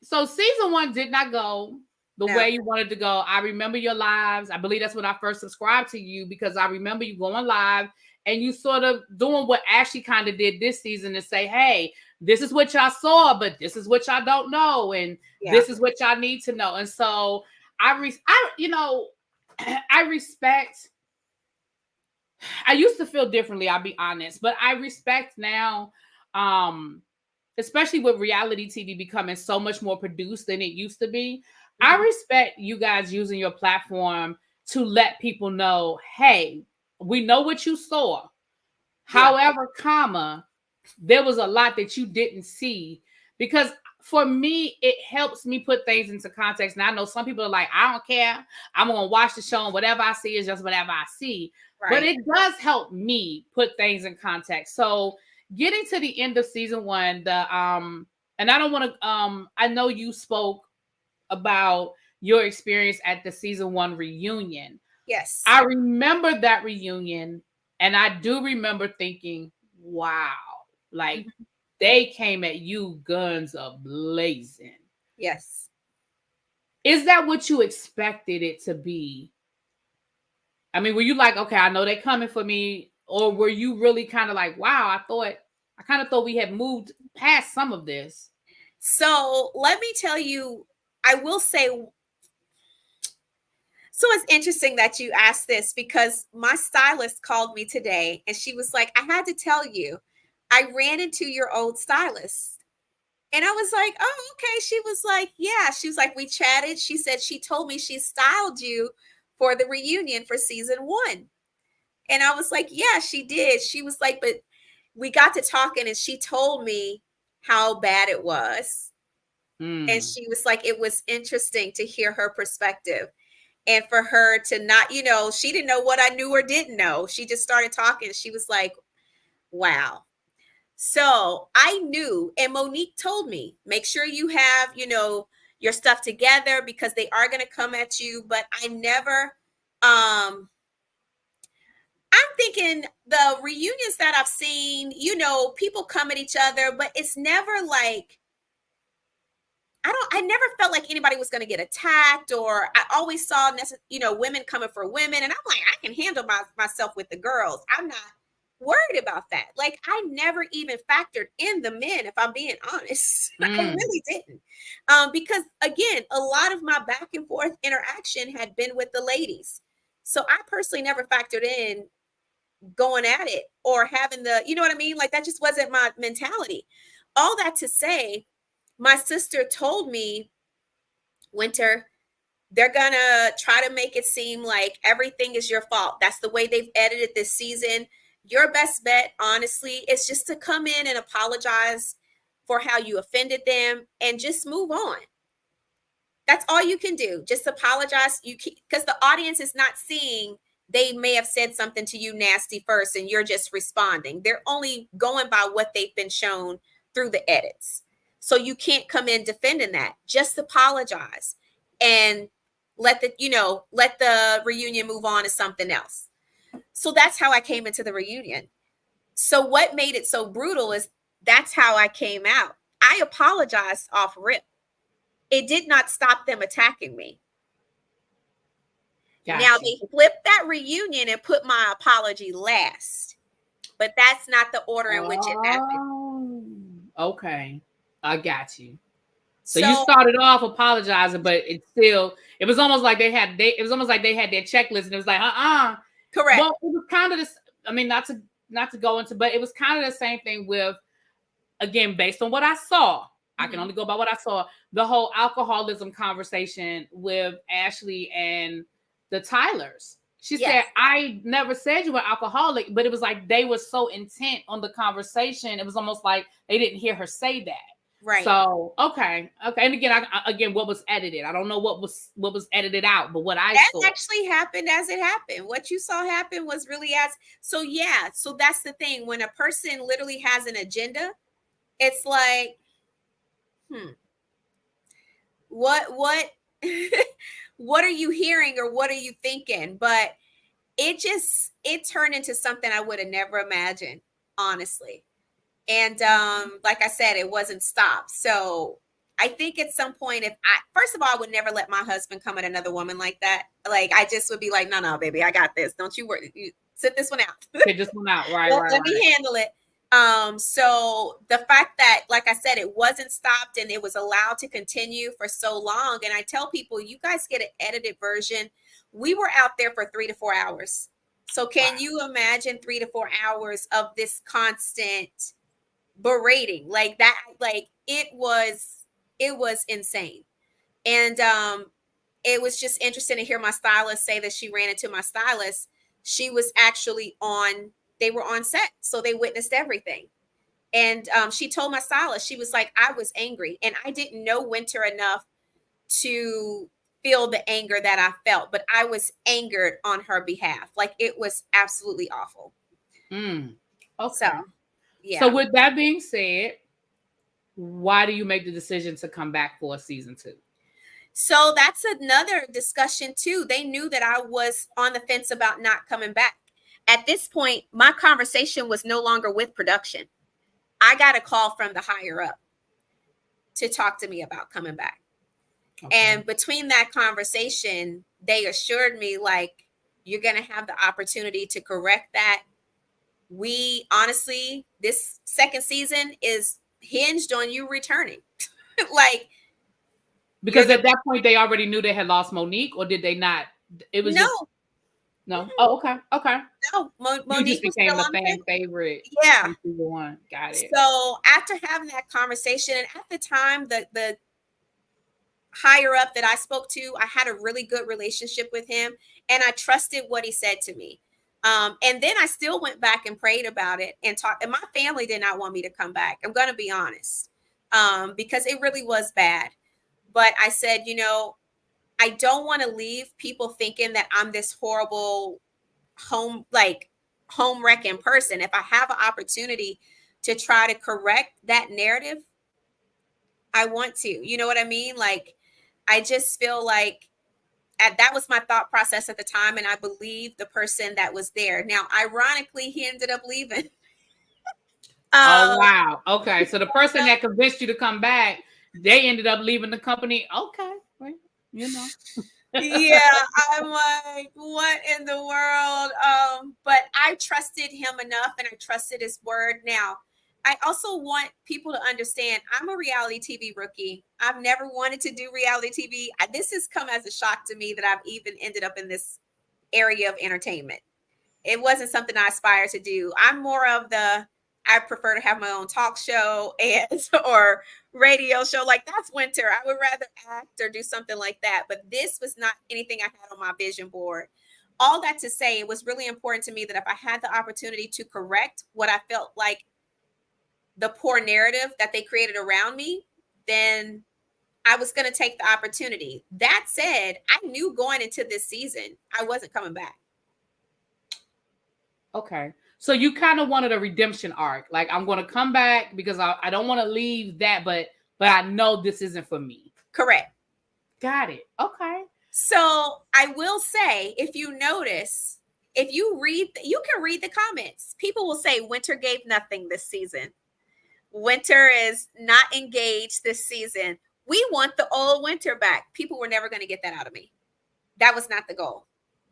Speaker 1: So season 1 did not go the way you wanted to go. I remember your lives. I believe that's when I first subscribed to you, because I remember you going live and you sort of doing what Ashley kind of did this season, to say, hey, this is what y'all saw, but this is what y'all don't know. And this is what y'all need to know. And so I respect, I used to feel differently, I'll be honest, but I respect now, especially with reality TV becoming so much more produced than it used to be. I respect you guys using your platform to let people know, hey, we know what you saw. However, there was a lot that you didn't see, because for me, it helps me put things into context. And I know some people are like, I don't care. I'm going to watch the show and whatever I see is just whatever I see.
Speaker 2: Right.
Speaker 1: But it does help me put things in context. So getting to the end of season 1, and I don't want to, I know you spoke about your experience at the season 1 reunion.
Speaker 2: Yes.
Speaker 1: I remember that reunion, and I do remember thinking, wow, like they came at you guns a-blazing.
Speaker 2: Yes.
Speaker 1: Is that what you expected it to be? I mean, were you like, okay, I know they're coming for me, or were you really kind of like, wow, I kind of thought we had moved past some of this?
Speaker 2: So let me tell you, I will say, so it's interesting that you asked this because my stylist called me today and she was like, I had to tell you, I ran into your old stylist. And I was like, oh, okay. She was like, yeah. She was like, we chatted. She said she told me she styled you for the reunion for season 1. And I was like, yeah, she did. She was like, but we got to talking and she told me how bad it was. And she was like, it was interesting to hear her perspective. And for her to not, she didn't know what I knew or didn't know. She just started talking. She was like, wow. So I knew, and Monique told me, make sure you have, your stuff together because they are going to come at you. But I never, I'm thinking the reunions that I've seen, people come at each other, but it's never like, I never felt like anybody was going to get attacked, or I always saw, women coming for women. And I'm like, I can handle myself with the girls. I'm not worried about that. Like, I never even factored in the men, if I'm being honest. I really didn't. Because again, a lot of my back and forth interaction had been with the ladies. So I personally never factored in going at it or having you know what I mean? Like, that just wasn't my mentality. All that to say, my sister told me, Winter, they're gonna try to make it seem like everything is your fault. That's the way they've edited this season. Your best bet, honestly, is just to come in and apologize for how you offended them and just move on. That's all you can do. Just apologize. Because the audience is not seeing they may have said something to you nasty first and you're just responding. They're only going by what they've been shown through the edits. So you can't come in defending that. Just apologize and let the reunion move on to something else. So that's how I came into the reunion. So what made it so brutal is that's how I came out. I apologized off rip. It did not stop them attacking me. Gotcha. Now they flipped that reunion and put my apology last, but that's not the order in which it happened.
Speaker 1: Okay, I got you. So you started off apologizing, but it was almost like they had their checklist, and it was like, correct. Well, it was kind of this. I mean, not to go into, but it was kind of the same thing with, again, based on what I saw. I can only go by what I saw. The whole alcoholism conversation with Ashley and the Tylers. She said, I never said you were alcoholic, but it was like they were so intent on the conversation. It was almost like they didn't hear her say that. Right. So, okay. And again, what was edited? I don't know what was edited out, but what I saw. That
Speaker 2: actually happened as it happened. What you saw happen was really so that's the thing. When a person literally has an agenda, it's like, what what are you hearing or what are you thinking? But it turned into something I would have never imagined, honestly. And like I said, it wasn't stopped. So I think at some point, first of all, I would never let my husband come at another woman like that. Like, I just would be like, no, baby, I got this. Don't you worry. You sit this one out.
Speaker 1: Sit this one out. Right.
Speaker 2: Let me handle it. So the fact that, like I said, it wasn't stopped and it was allowed to continue for so long. And I tell people, you guys get an edited version. We were out there for 3 to 4 hours. So can you imagine 3 to 4 hours of this constant berating like that? Like, it was insane. And it was just interesting to hear my stylist say that she ran into my stylist. She was actually they were on set, so they witnessed everything. And she told my stylist, she was like, I was angry and I didn't know Winter enough to feel the anger that I felt, but I was angered on her behalf. Like it was absolutely awful.
Speaker 1: Okay.
Speaker 2: So, yeah.
Speaker 1: So with that being said, why do you make the decision to come back for season 2?
Speaker 2: So that's another discussion too. They knew that I was on the fence about not coming back. At this point, my conversation was no longer with production. I got a call from the higher up to talk to me about coming back. Okay. And between that conversation, they assured me, like, you're going to have the opportunity to correct that. We honestly, this second season is hinged on you returning. Like,
Speaker 1: because at that point they already knew they had lost Monique, or did they not? It was no. Oh, okay.
Speaker 2: No, Monique
Speaker 1: you just became a fan favorite.
Speaker 2: Yeah,
Speaker 1: from season 1. Got it.
Speaker 2: So after having that conversation, and at the time, the higher up that I spoke to, I had a really good relationship with him, and I trusted what he said to me. And then I still went back and prayed about it and talked. And my family did not want me to come back. I'm going to be honest, because it really was bad. But I said, I don't want to leave people thinking that I'm this horrible home wrecking person. If I have an opportunity to try to correct that narrative, I want to. You know what I mean? Like, I just feel like that was my thought process at the time, and I believe the person that was there. Now, ironically, he ended up leaving.
Speaker 1: Oh, wow. Okay, so the person that convinced you to come back, they ended up leaving the company. Okay, well,
Speaker 2: Yeah, I'm like, what in the world? But I trusted him enough, and I trusted his word. Now, I also want people to understand I'm a reality TV rookie. I've never wanted to do reality TV. This has come as a shock to me that I've even ended up in this area of entertainment. It wasn't something I aspired to do. I'm more of I prefer to have my own talk show or radio show. Like, that's Winter. I would rather act or do something like that. But this was not anything I had on my vision board. All that to say, it was really important to me that if I had the opportunity to correct what I felt like the poor narrative that they created around me, then I was going to take the opportunity. That said, I knew going into this season, I wasn't coming back.
Speaker 1: Okay. So you kind of wanted a redemption arc. Like, I'm going to come back because I don't want to leave that, but I know this isn't for me.
Speaker 2: Correct.
Speaker 1: Got it. Okay.
Speaker 2: So I will say, if you notice, if you read, you can read the comments. People will say Winter gave nothing this season. Winter is not engaged this season. We want the old Winter back. People were never going to get that out of me. That was not the goal.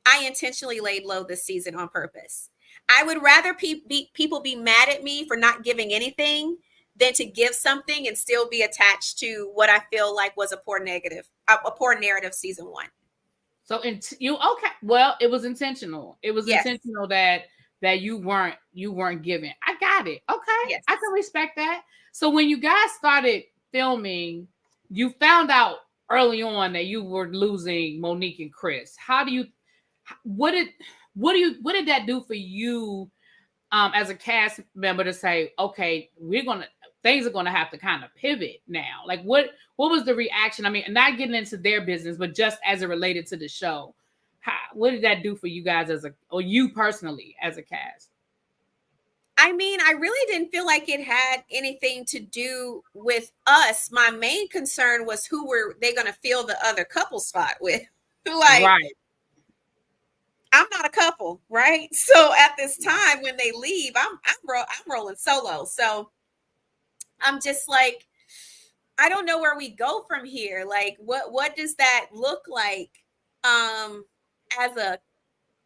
Speaker 2: I intentionally laid low this season on purpose. I would rather people be mad at me for not giving anything than to give something and still be attached to what I feel like was a poor narrative season 1.
Speaker 1: So okay. Well, it was intentional. It was intentional that you weren't giving. I got it. Okay. Yes. I can respect that. So when you guys started filming, you found out early on that you were losing Monique and Chris. What did that do for you as a cast member to say, okay, things are gonna have to kind of pivot now? Like, what was the reaction? I mean, not getting into their business, but just as it related to the show, what did that do for you guys or you personally as a cast?
Speaker 2: I mean, I really didn't feel like it had anything to do with us. My main concern was who were they going to fill the other couple spot with? Like, right. I'm not a couple, right? So at this time when they leave, I'm rolling solo. So I'm just like, I don't know where we go from here. Like, what does that look like as a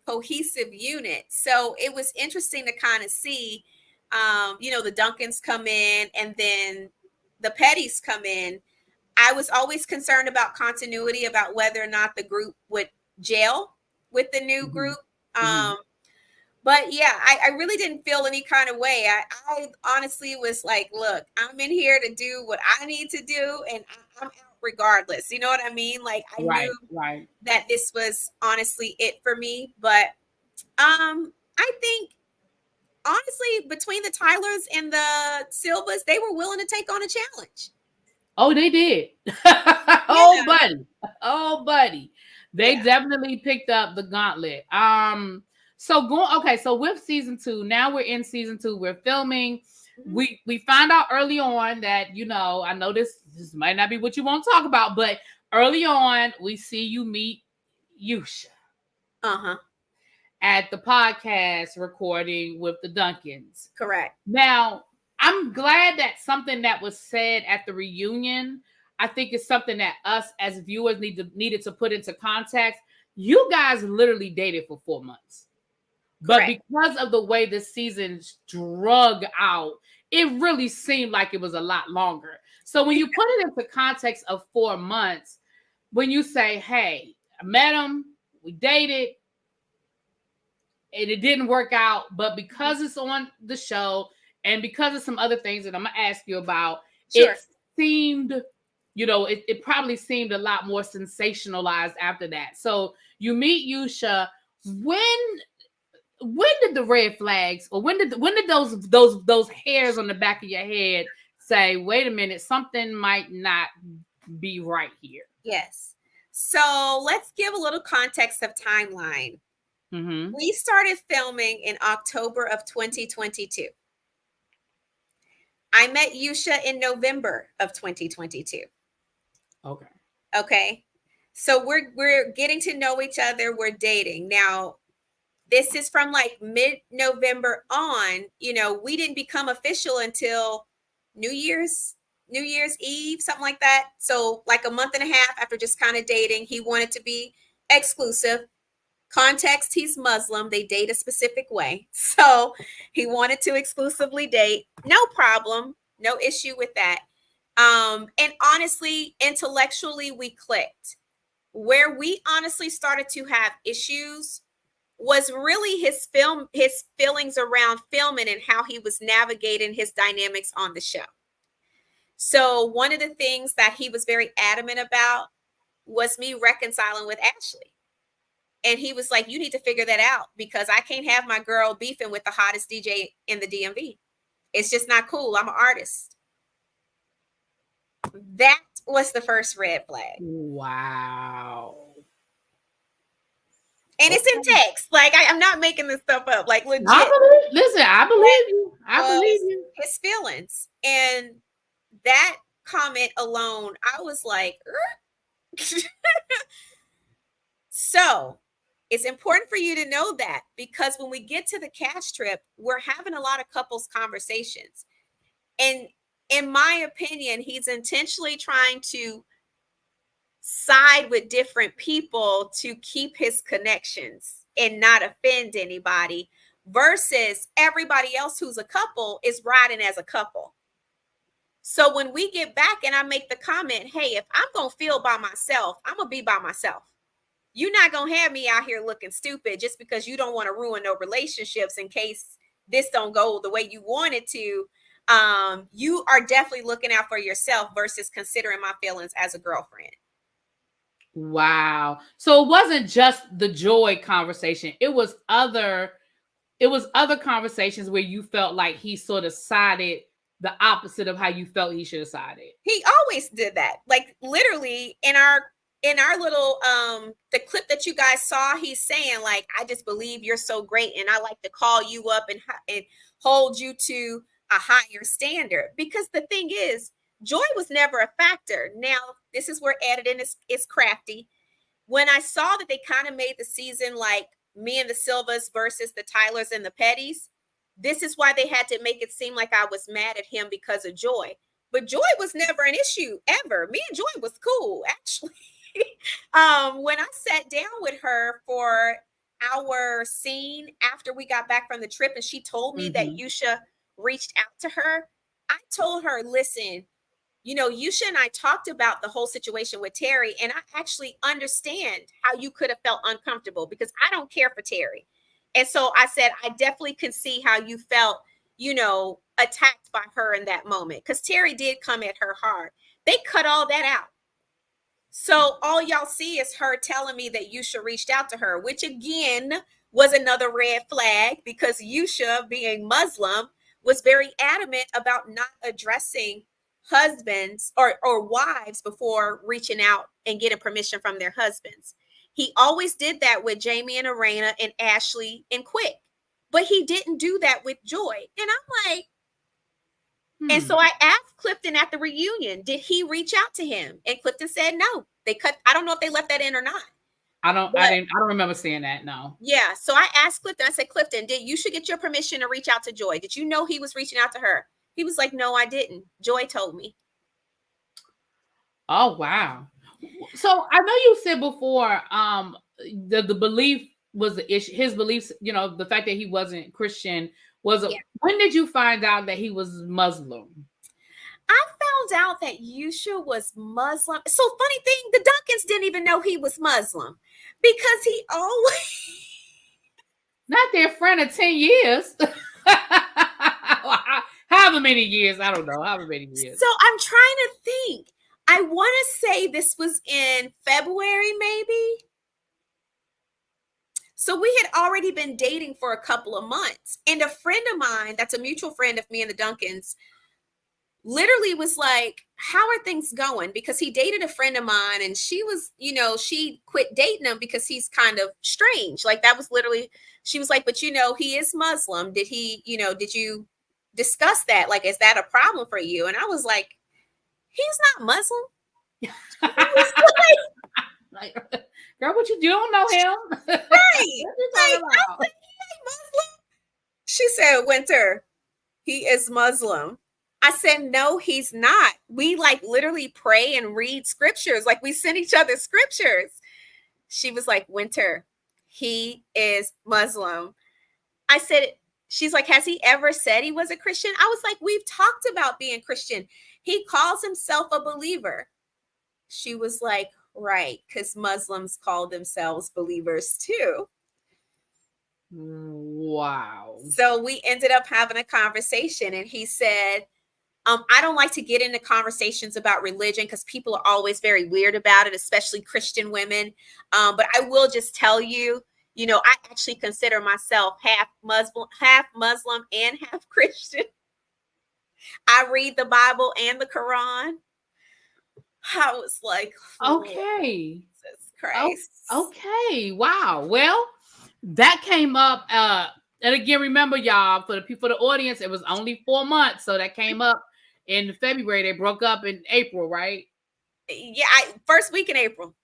Speaker 2: cohesive unit? So it was interesting to kind of see, the Duncans come in and then the Pettys come in. I was always concerned about continuity, about whether or not the group would gel with the new group. But yeah, I really didn't feel any kind of way. I honestly was like, look, I'm in here to do what I need to do, and I'm out regardless. You know what I mean? Like, I knew that this was honestly it for me. But I think honestly, between the Tylers and the Silvas, they were willing to take on a challenge.
Speaker 1: Oh, they did. Oh, buddy. They definitely picked up the gauntlet. So with season 2, now we're in season 2, we're filming. We found out early on that, I know this might not be what you want to talk about, but early on, we see you meet Yusa. At the podcast recording with the Duncans.
Speaker 2: Correct.
Speaker 1: Now, I'm glad that something that was said at the reunion, I think is something that us as viewers needed to put into context. You guys literally dated for 4 months. But because of the way this season drug out, it really seemed like it was a lot longer. So when you put it into context of 4 months, when you say, hey, I met him, we dated, and it didn't work out, but because it's on the show and because of some other things that I'm going to ask you about, it seemed, it probably seemed a lot more sensationalized after that. So you meet Yusa. When did the red flags, or when did those hairs on the back of your head say, wait a minute, something might not be right here?
Speaker 2: Yes. So let's give a little context of timeline. We started filming in October of 2022. I met Yusa in November of 2022. Okay. So we're getting to know each other. We're dating. Now, this is from like mid-November on. We didn't become official until New Year's Eve, something like that. So like a month and a half after just kind of dating. He wanted to be exclusive. Context, he's Muslim. They date a specific way. So he wanted to exclusively date. No problem. No issue with that. And honestly, intellectually, we clicked. Where we honestly started to have issues was really his feelings around filming and how he was navigating his dynamics on the show. So one of the things that he was very adamant about was me reconciling with Ashley. And he was like, you need to figure that out, because I can't have my girl beefing with the hottest DJ in the DMV. It's just not cool. I'm an artist. That was the first red flag.
Speaker 1: Wow.
Speaker 2: And it's in text. Like, I'm not making this stuff up. Like, legit.
Speaker 1: I believe you. I believe you.
Speaker 2: His feelings. And that comment alone, I was like, So it's important for you to know that, because when we get to the cash trip, we're having a lot of couples conversations. And in my opinion, he's intentionally trying to side with different people to keep his connections and not offend anybody, versus everybody else who's a couple is riding as a couple. So when we get back and I make the comment, hey, if I'm going to feel by myself, I'm going to be by myself. You're not going to have me out here looking stupid just because you don't want to ruin no relationships in case this don't go the way you want it to. You are definitely looking out for yourself versus considering my feelings as a girlfriend.
Speaker 1: Wow. So it wasn't just the Joy conversation. It was other conversations where you felt like he sort of sided the opposite of how you felt he should have sided.
Speaker 2: He always did that. Like, literally in our little the clip that you guys saw, he's saying, like, I just believe you're so great and I like to call you up and hold you to a higher standard. Because the thing is, Joy was never a factor. Now, this is where editing is crafty. When I saw that they kind of made the season like me and the Silvas versus the Tylers and the Pettys, this is why they had to make it seem like I was mad at him because of Joy. But Joy was never an issue ever. Me and Joy was cool, actually. When I sat down with her for our scene after we got back from the trip and she told me that Yusa reached out to her, I told her, listen, Yusa and I talked about the whole situation with Terry, and I actually understand how you could have felt uncomfortable because I don't care for Terry. And so I said, I definitely can see how you felt, attacked by her in that moment, because Terry did come at her hard. They cut all that out. So all y'all see is her telling me that Yusa reached out to her, which again was another red flag because Yusa, being Muslim, was very adamant about not addressing husbands or wives before reaching out and getting permission from their husbands. He always did that with Jamie and Arena and Ashley and Quick, but he didn't do that with Joy. And I'm like, and so I asked Clifton at the reunion, did he reach out to him? And Clifton said no. They cut. I don't know if they left that in or not.
Speaker 1: I don't remember seeing that. No.
Speaker 2: Yeah. So I asked Clifton, I said, Clifton, you should get your permission to reach out to Joy. Did you know he was reaching out to her? He was like, no, I didn't. Joy told me.
Speaker 1: Oh, wow. So I know you said before, the belief was the issue. His beliefs, you know, the fact that he wasn't Christian was. When did you find out that he was Muslim?
Speaker 2: I found out that Yusa was Muslim. So funny thing, the Duncans didn't even know he was Muslim because he always
Speaker 1: not their friend of 10 years. However many years, I don't know. However many years.
Speaker 2: So I'm trying to think. I want to say this was in February, maybe. So we had already been dating for a couple of months. And a friend of mine, that's a mutual friend of me and the Duncans, literally was like, how are things going? Because he dated a friend of mine and she was, you know, she quit dating him because he's kind of strange. Like that was literally, she was like, but you know, he is Muslim. Did he, you know, did you discuss that? Like, is that a problem for you? And I was like, he's not Muslim.
Speaker 1: Like, girl, what you don't know him?
Speaker 2: Right. Like, I was like, he ain't Muslim. She said, Winter, he is Muslim. I said, no, he's not. We like literally pray and read scriptures. Like we send each other scriptures. She was like, Winter, he is Muslim. I said, she's like, has he ever said he was a Christian? I was like, we've talked about being Christian. He calls himself a believer. She was like, right, because Muslims call themselves believers too.
Speaker 1: Wow.
Speaker 2: So we ended up having a conversation and he said, I don't like to get into conversations about religion because people are always very weird about it, especially Christian women. But I will just tell you, you know, I actually consider myself half Muslim and half Christian. I read the Bible and the Quran. I was like,
Speaker 1: okay,
Speaker 2: Jesus Christ.
Speaker 1: Okay, wow. Well, that came up. And again, remember, y'all, for the audience, it was only 4 months, so that came up in February. They broke up in April, right?
Speaker 2: Yeah, first week in April,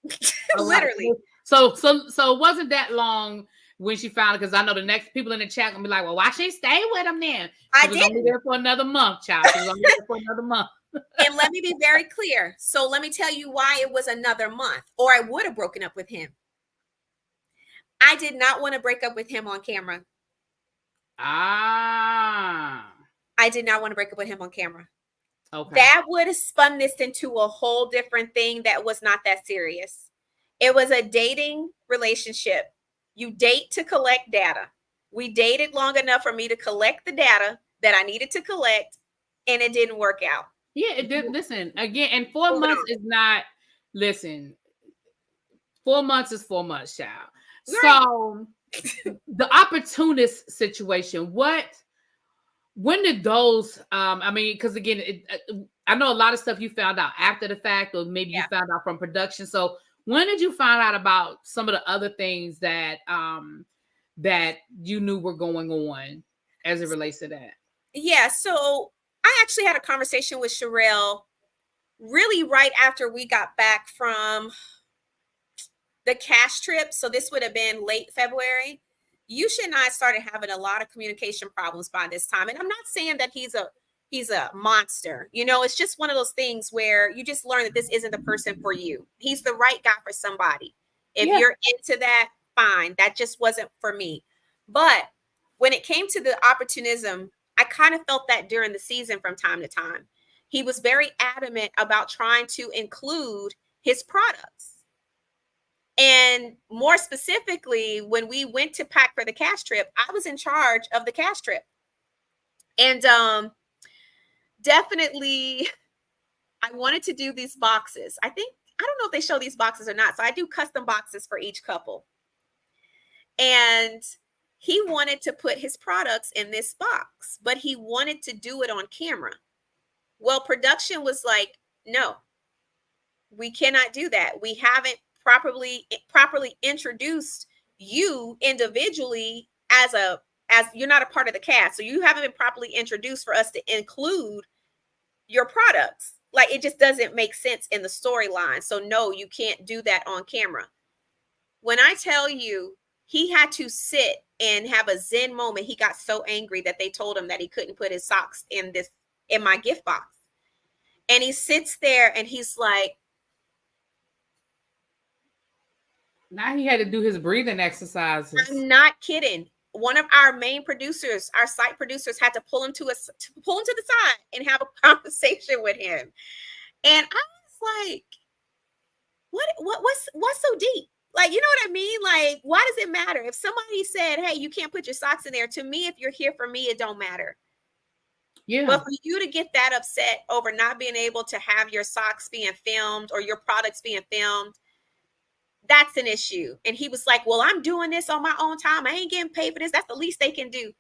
Speaker 2: literally.
Speaker 1: So it wasn't that long when she found it, because I know the next people in the chat gonna be like, well, why she stay with him then? She was only there for another month, child. She was only there for another month.
Speaker 2: And let me be very clear. So let me tell you why it was another month, or I would have broken up with him. I did not want to break up with him on camera. I did not want to break up with him on camera. Okay. That would have spun this into a whole different thing that was not that serious. It was a dating relationship. You date to collect data. We dated long enough for me to collect the data that I needed to collect, and it didn't work out.
Speaker 1: Yeah, it did. Listen, again, and 4 months is not, listen, 4 months is 4 months, child. Right. So the opportunist situation, when did those, I mean, because again, I know a lot of stuff you found out after the fact, or maybe you found out from production. So when did you find out about some of the other things that that you knew were going on as it relates to that?
Speaker 2: Yeah, so I actually had a conversation with Sherelle really right after we got back from the cash trip. So this would have been late February. Yusa and I started having a lot of communication problems by this time. And I'm not saying that he's a monster. You know, it's just one of those things where you just learn that this isn't the person for you. He's the right guy for somebody. If you're into that, fine. That just wasn't for me. But when it came to the opportunism, I kind of felt that during the season from time to time. He was very adamant about trying to include his products. And more specifically, when we went to pack for the cash trip, I was in charge of the cash trip. And definitely, I wanted to do these boxes. I don't know if they show these boxes or not. So I do custom boxes for each couple. And he wanted to put his products in this box, but he wanted to do it on camera. Well, production was like, no, we cannot do that. We haven't properly introduced you individually as you're not a part of the cast. So you haven't been properly introduced for us to include your products. Like, it just doesn't make sense in the storyline. So no, you can't do that on camera. When I tell you, he had to sit and have a Zen moment. He got so angry that they told him that he couldn't put his socks in my gift box. And he sits there and he's like,
Speaker 1: now he had to do his breathing exercises.
Speaker 2: I'm not kidding. One of our main producers, our site producers, had to pull him to the side and have a conversation with him. And I was like, what's so deep? Like, you know what I mean? Like, why does it matter? If somebody said, hey, you can't put your socks in there, to me, if you're here for me, it don't matter.
Speaker 1: Yeah.
Speaker 2: But for you to get that upset over not being able to have your socks being filmed or your products being filmed, that's an issue. And he was like, well, I'm doing this on my own time. I ain't getting paid for this. That's the least they can do.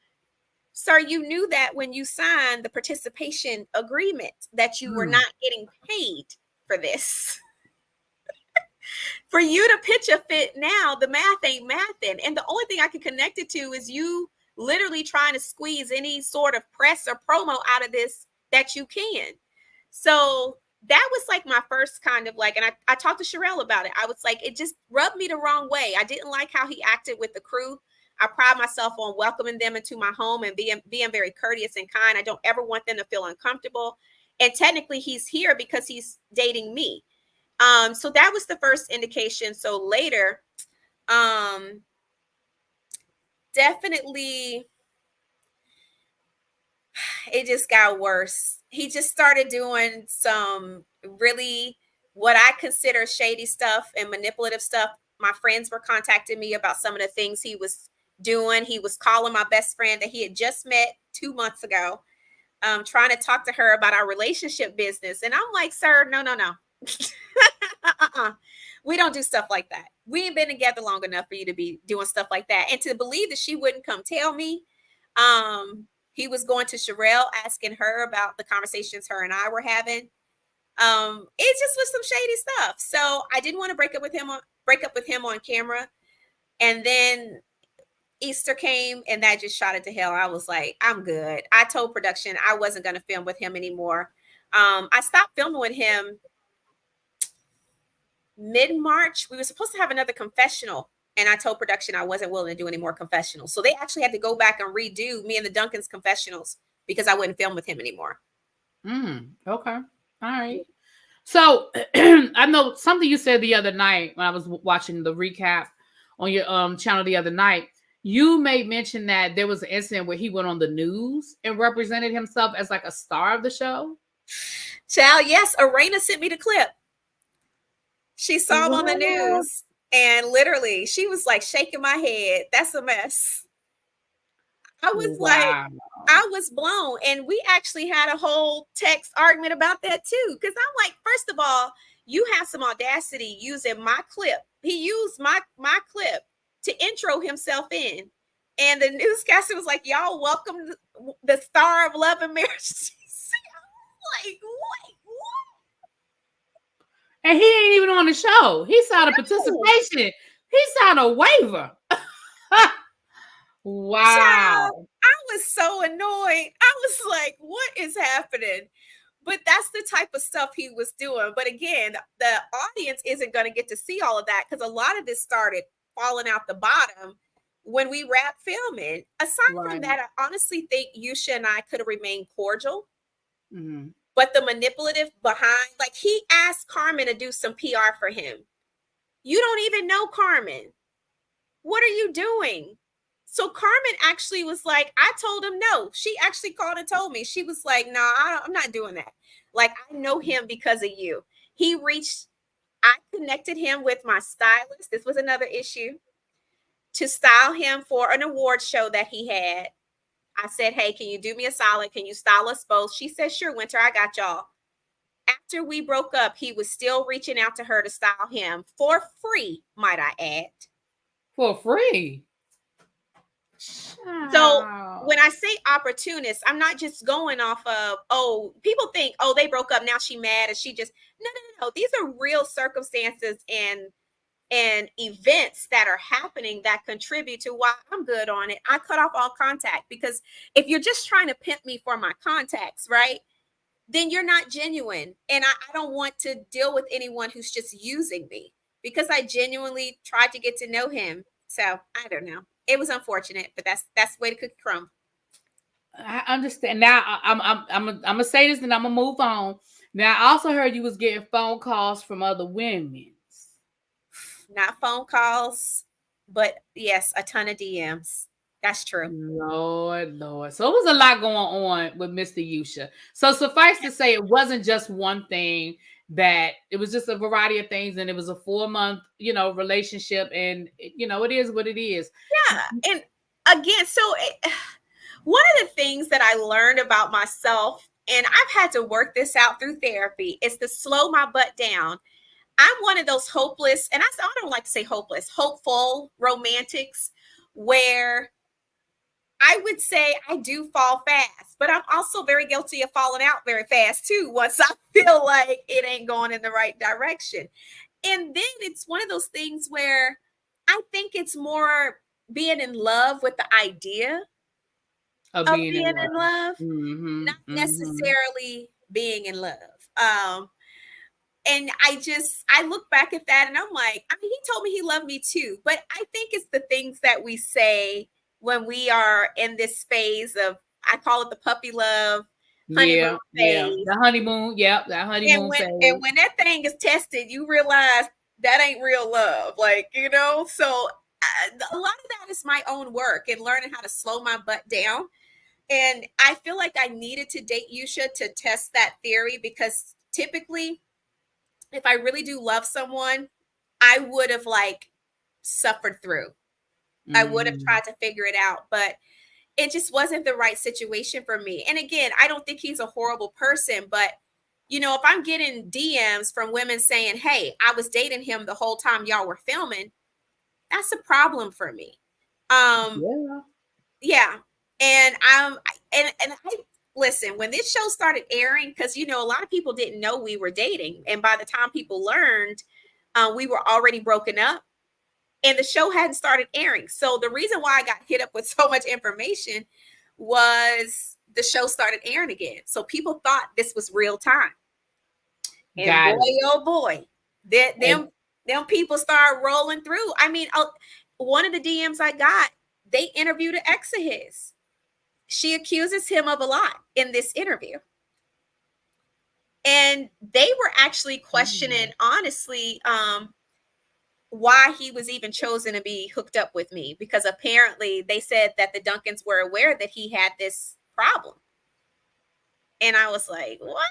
Speaker 2: Sir, you knew that when you signed the participation agreement that you were not getting paid for this. For you to pitch a fit now, the math ain't mathing. And the only thing I can connect it to is you literally trying to squeeze any sort of press or promo out of this that you can. So that was like my first kind of like, and I talked to Sherelle about it. I was like, it just rubbed me the wrong way. I didn't like how he acted with the crew. I pride myself on welcoming them into my home and being very courteous and kind. I don't ever want them to feel uncomfortable. And technically he's here because he's dating me. So that was the first indication. So later, definitely it just got worse. He just started doing some really what I consider shady stuff and manipulative stuff. My friends were contacting me about some of the things he was doing. He was calling my best friend that he had just met 2 months ago, trying to talk to her about our relationship business. And I'm like, sir, no. We don't do stuff like that. We ain't been together long enough for you to be doing stuff like that. And to believe that she wouldn't come tell me, he was going to Sherelle, asking her about the conversations her and I were having. It just was some shady stuff. So I didn't want to break up with him on camera. And then Easter came and that just shot it to hell. I was like, I'm good. I told production I wasn't going to film with him anymore. I stopped filming with him mid-March. We were supposed to have another confessional, and I told production I wasn't willing to do any more confessionals. So they actually had to go back and redo me and the Duncans confessionals because I wouldn't film with him anymore.
Speaker 1: Okay. All right. So I know something you said the other night when I was watching the recap on your channel the other night. You made mention that there was an incident where he went on the news and represented himself as like a star of the show.
Speaker 2: Child, yes, Arena sent me the clip. She saw him on the news and literally she was like shaking my head. That's a mess. I was like, I was blown. And we actually had a whole text argument about that too. Because I'm like, first of all, you have some audacity using my clip. He used my clip to intro himself in. And the newscaster was like, y'all welcome the star of Love and Marriage. Like, what?
Speaker 1: And he ain't even on the show. He signed a participation. He signed a waiver. Wow.
Speaker 2: Child, I was so annoyed. I was like, what is happening? But that's the type of stuff he was doing. But again, the audience isn't going to get to see all of that because a lot of this started falling out the bottom when we wrapped filming. Aside from that, I honestly think Yusa and I could have remained cordial. Mm-hmm. But the manipulative behind, like he asked Carmen to do some PR for him. You don't even know Carmen. What are you doing? So Carmen actually was like, I told him no. She actually called and told me. She was like, no, I'm not doing that. Like, I know him because of you. I connected him with my stylist. This was another issue. To style him for an award show that he had. I said, hey, can you do me a solid? Can you style us both? She said, sure, Winter, I got y'all. After we broke up, he was still reaching out to her to style him for free, might I add.
Speaker 1: For free?
Speaker 2: So
Speaker 1: Child.
Speaker 2: when I say opportunist, I'm not just going off of, oh, people think, oh, they broke up, now she mad, and she just, no. These are real circumstances and events that are happening that contribute to why I'm good on it. I cut off all contact, because if you're just trying to pimp me for my contacts, right, then you're not genuine. And I don't want to deal with anyone who's just using me, because I genuinely tried to get to know him. So I don't know. It was unfortunate, but that's the way to cook crumb.
Speaker 1: I understand. Now I'm gonna say this and I'm gonna move on. Now I also heard you was getting phone calls from other women.
Speaker 2: Not phone calls, but yes, a ton of DMs. That's true.
Speaker 1: Lord. So it was a lot going on with Mr. Yusa. So suffice to say, it wasn't just one thing, that it was just a variety of things, and it was a 4-month, relationship, and it is what it is.
Speaker 2: Yeah. And again, one of the things that I learned about myself, and I've had to work this out through therapy, is to slow my butt down. I'm one of those hopeless, and I don't like to say hopeless, hopeful romantics, where I would say I do fall fast, but I'm also very guilty of falling out very fast too, once I feel like it ain't going in the right direction. And then it's one of those things where I think it's more being in love with the idea
Speaker 1: Of
Speaker 2: of
Speaker 1: being
Speaker 2: being
Speaker 1: in
Speaker 2: in
Speaker 1: love.
Speaker 2: love, not necessarily being in love. And I look back at that and I'm like, I mean, he told me he loved me too, but I think it's the things that we say when we are in this phase of, I call it the puppy love honeymoon phase.
Speaker 1: The honeymoon, that honeymoon phase.
Speaker 2: And when that thing is tested, you realize that ain't real love, so a lot of that is my own work and learning how to slow my butt down. And I feel like I needed to date Yusa to test that theory, because typically, if I really do love someone, I would have suffered through. I would have tried to figure it out, but it just wasn't the right situation for me. And again, I don't think he's a horrible person, but if I'm getting DMs from women saying, hey, I was dating him the whole time y'all were filming, that's a problem for me. Yeah. And I listen, when this show started airing, because a lot of people didn't know we were dating, and by the time people learned, we were already broken up, and the show hadn't started airing. So the reason why I got hit up with so much information was the show started airing again. So people thought this was real time. And oh boy, them people started rolling through. I mean, one of the DMs I got, they interviewed an ex of his. She accuses him of a lot in this interview. And they were actually questioning, honestly, why he was even chosen to be hooked up with me, because apparently they said that the Duncans were aware that he had this problem. And I was like, what?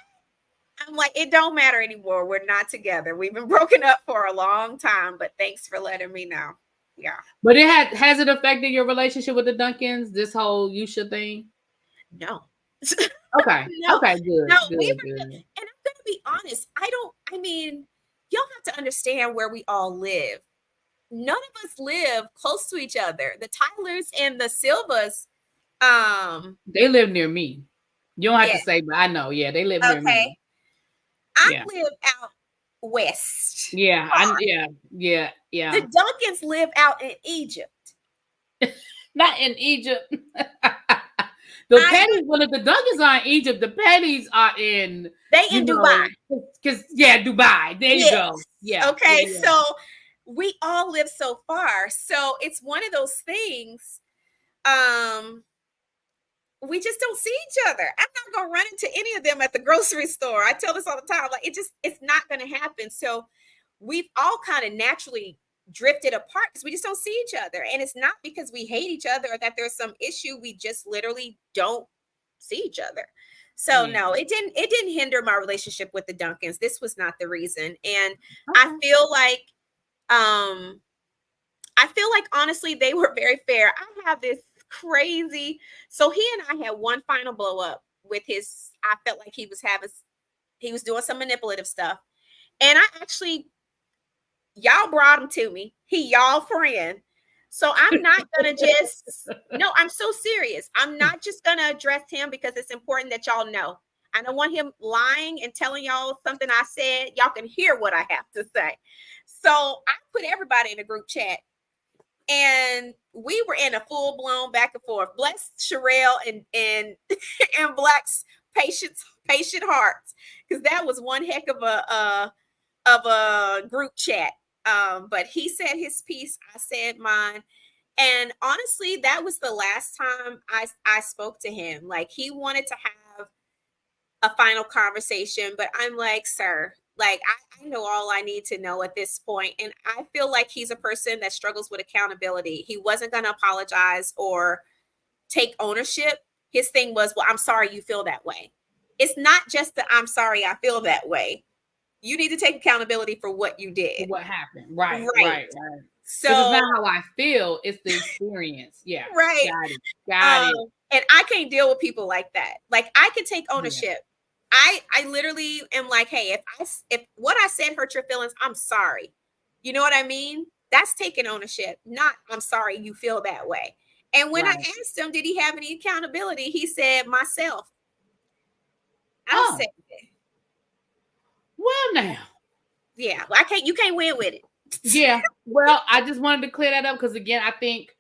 Speaker 2: I'm like, it don't matter anymore. We're not together. We've been broken up for a long time, but thanks for letting me know. Yeah.
Speaker 1: But has it affected your relationship with the Duncans, this whole Yusa thing?
Speaker 2: No.
Speaker 1: Okay.
Speaker 2: No.
Speaker 1: Okay, good.
Speaker 2: No,
Speaker 1: good,
Speaker 2: we were
Speaker 1: good.
Speaker 2: And I'm gonna be honest. Y'all have to understand where we all live. None of us live close to each other. The Tylers and the Silvas,
Speaker 1: they live near me. You don't have to say, but I know. Yeah, they live near me.
Speaker 2: I live out west.
Speaker 1: Yeah, yeah.
Speaker 2: The Duncans live out in Egypt.
Speaker 1: Not in Egypt. The Duncans are in Egypt. The Petties are in
Speaker 2: Dubai.
Speaker 1: Dubai. There you go. Yeah.
Speaker 2: Okay, so we all live so far. So it's one of those things. We just don't see each other. I'm not gonna run into any of them at the grocery store. I tell this all the time. It's not gonna happen. So we've all kind of naturally drifted apart because we just don't see each other. And it's not because we hate each other or that there's some issue. We just literally don't see each other. So no, it didn't hinder my relationship with the Duncans. This was not the reason. And I feel like honestly, they were very fair. I have this crazy. So he and I had one final blow up with I felt like he was doing some manipulative stuff. And y'all brought him to me. He y'all friend. So I'm not going to just, no, I'm so serious. I'm not just going to address him because it's important that y'all know. I don't want him lying and telling y'all something I said. Y'all can hear what I have to say. So I put everybody in a group chat, and we were in a full-blown back and forth. Bless Sherelle and and Black's patient hearts, because that was one heck of a group chat. But he said his piece, I said mine. And honestly, that was the last time I spoke to him. Like, he wanted to have a final conversation, but I'm like, sir, like, I know all I need to know at this point. And I feel like he's a person that struggles with accountability. He wasn't going to apologize or take ownership. His thing was, well, I'm sorry you feel that way. It's not just that I'm sorry I feel that way. You need to take accountability for what you did.
Speaker 1: What happened. Right.
Speaker 2: So
Speaker 1: it's not how I feel, it's the experience. Yeah.
Speaker 2: Right.
Speaker 1: Got it.
Speaker 2: And I can't deal with people like that. Like, I can take ownership. Yeah. I literally am like, hey, if what I said hurt your feelings, I'm sorry. You know what I mean? That's taking ownership, not I'm sorry you feel that way. And when I asked him, did he have any accountability? He said, myself. I said,
Speaker 1: well, now.
Speaker 2: Yeah, you can't win with it.
Speaker 1: Yeah. Well, I just wanted to clear that up because, again, I think,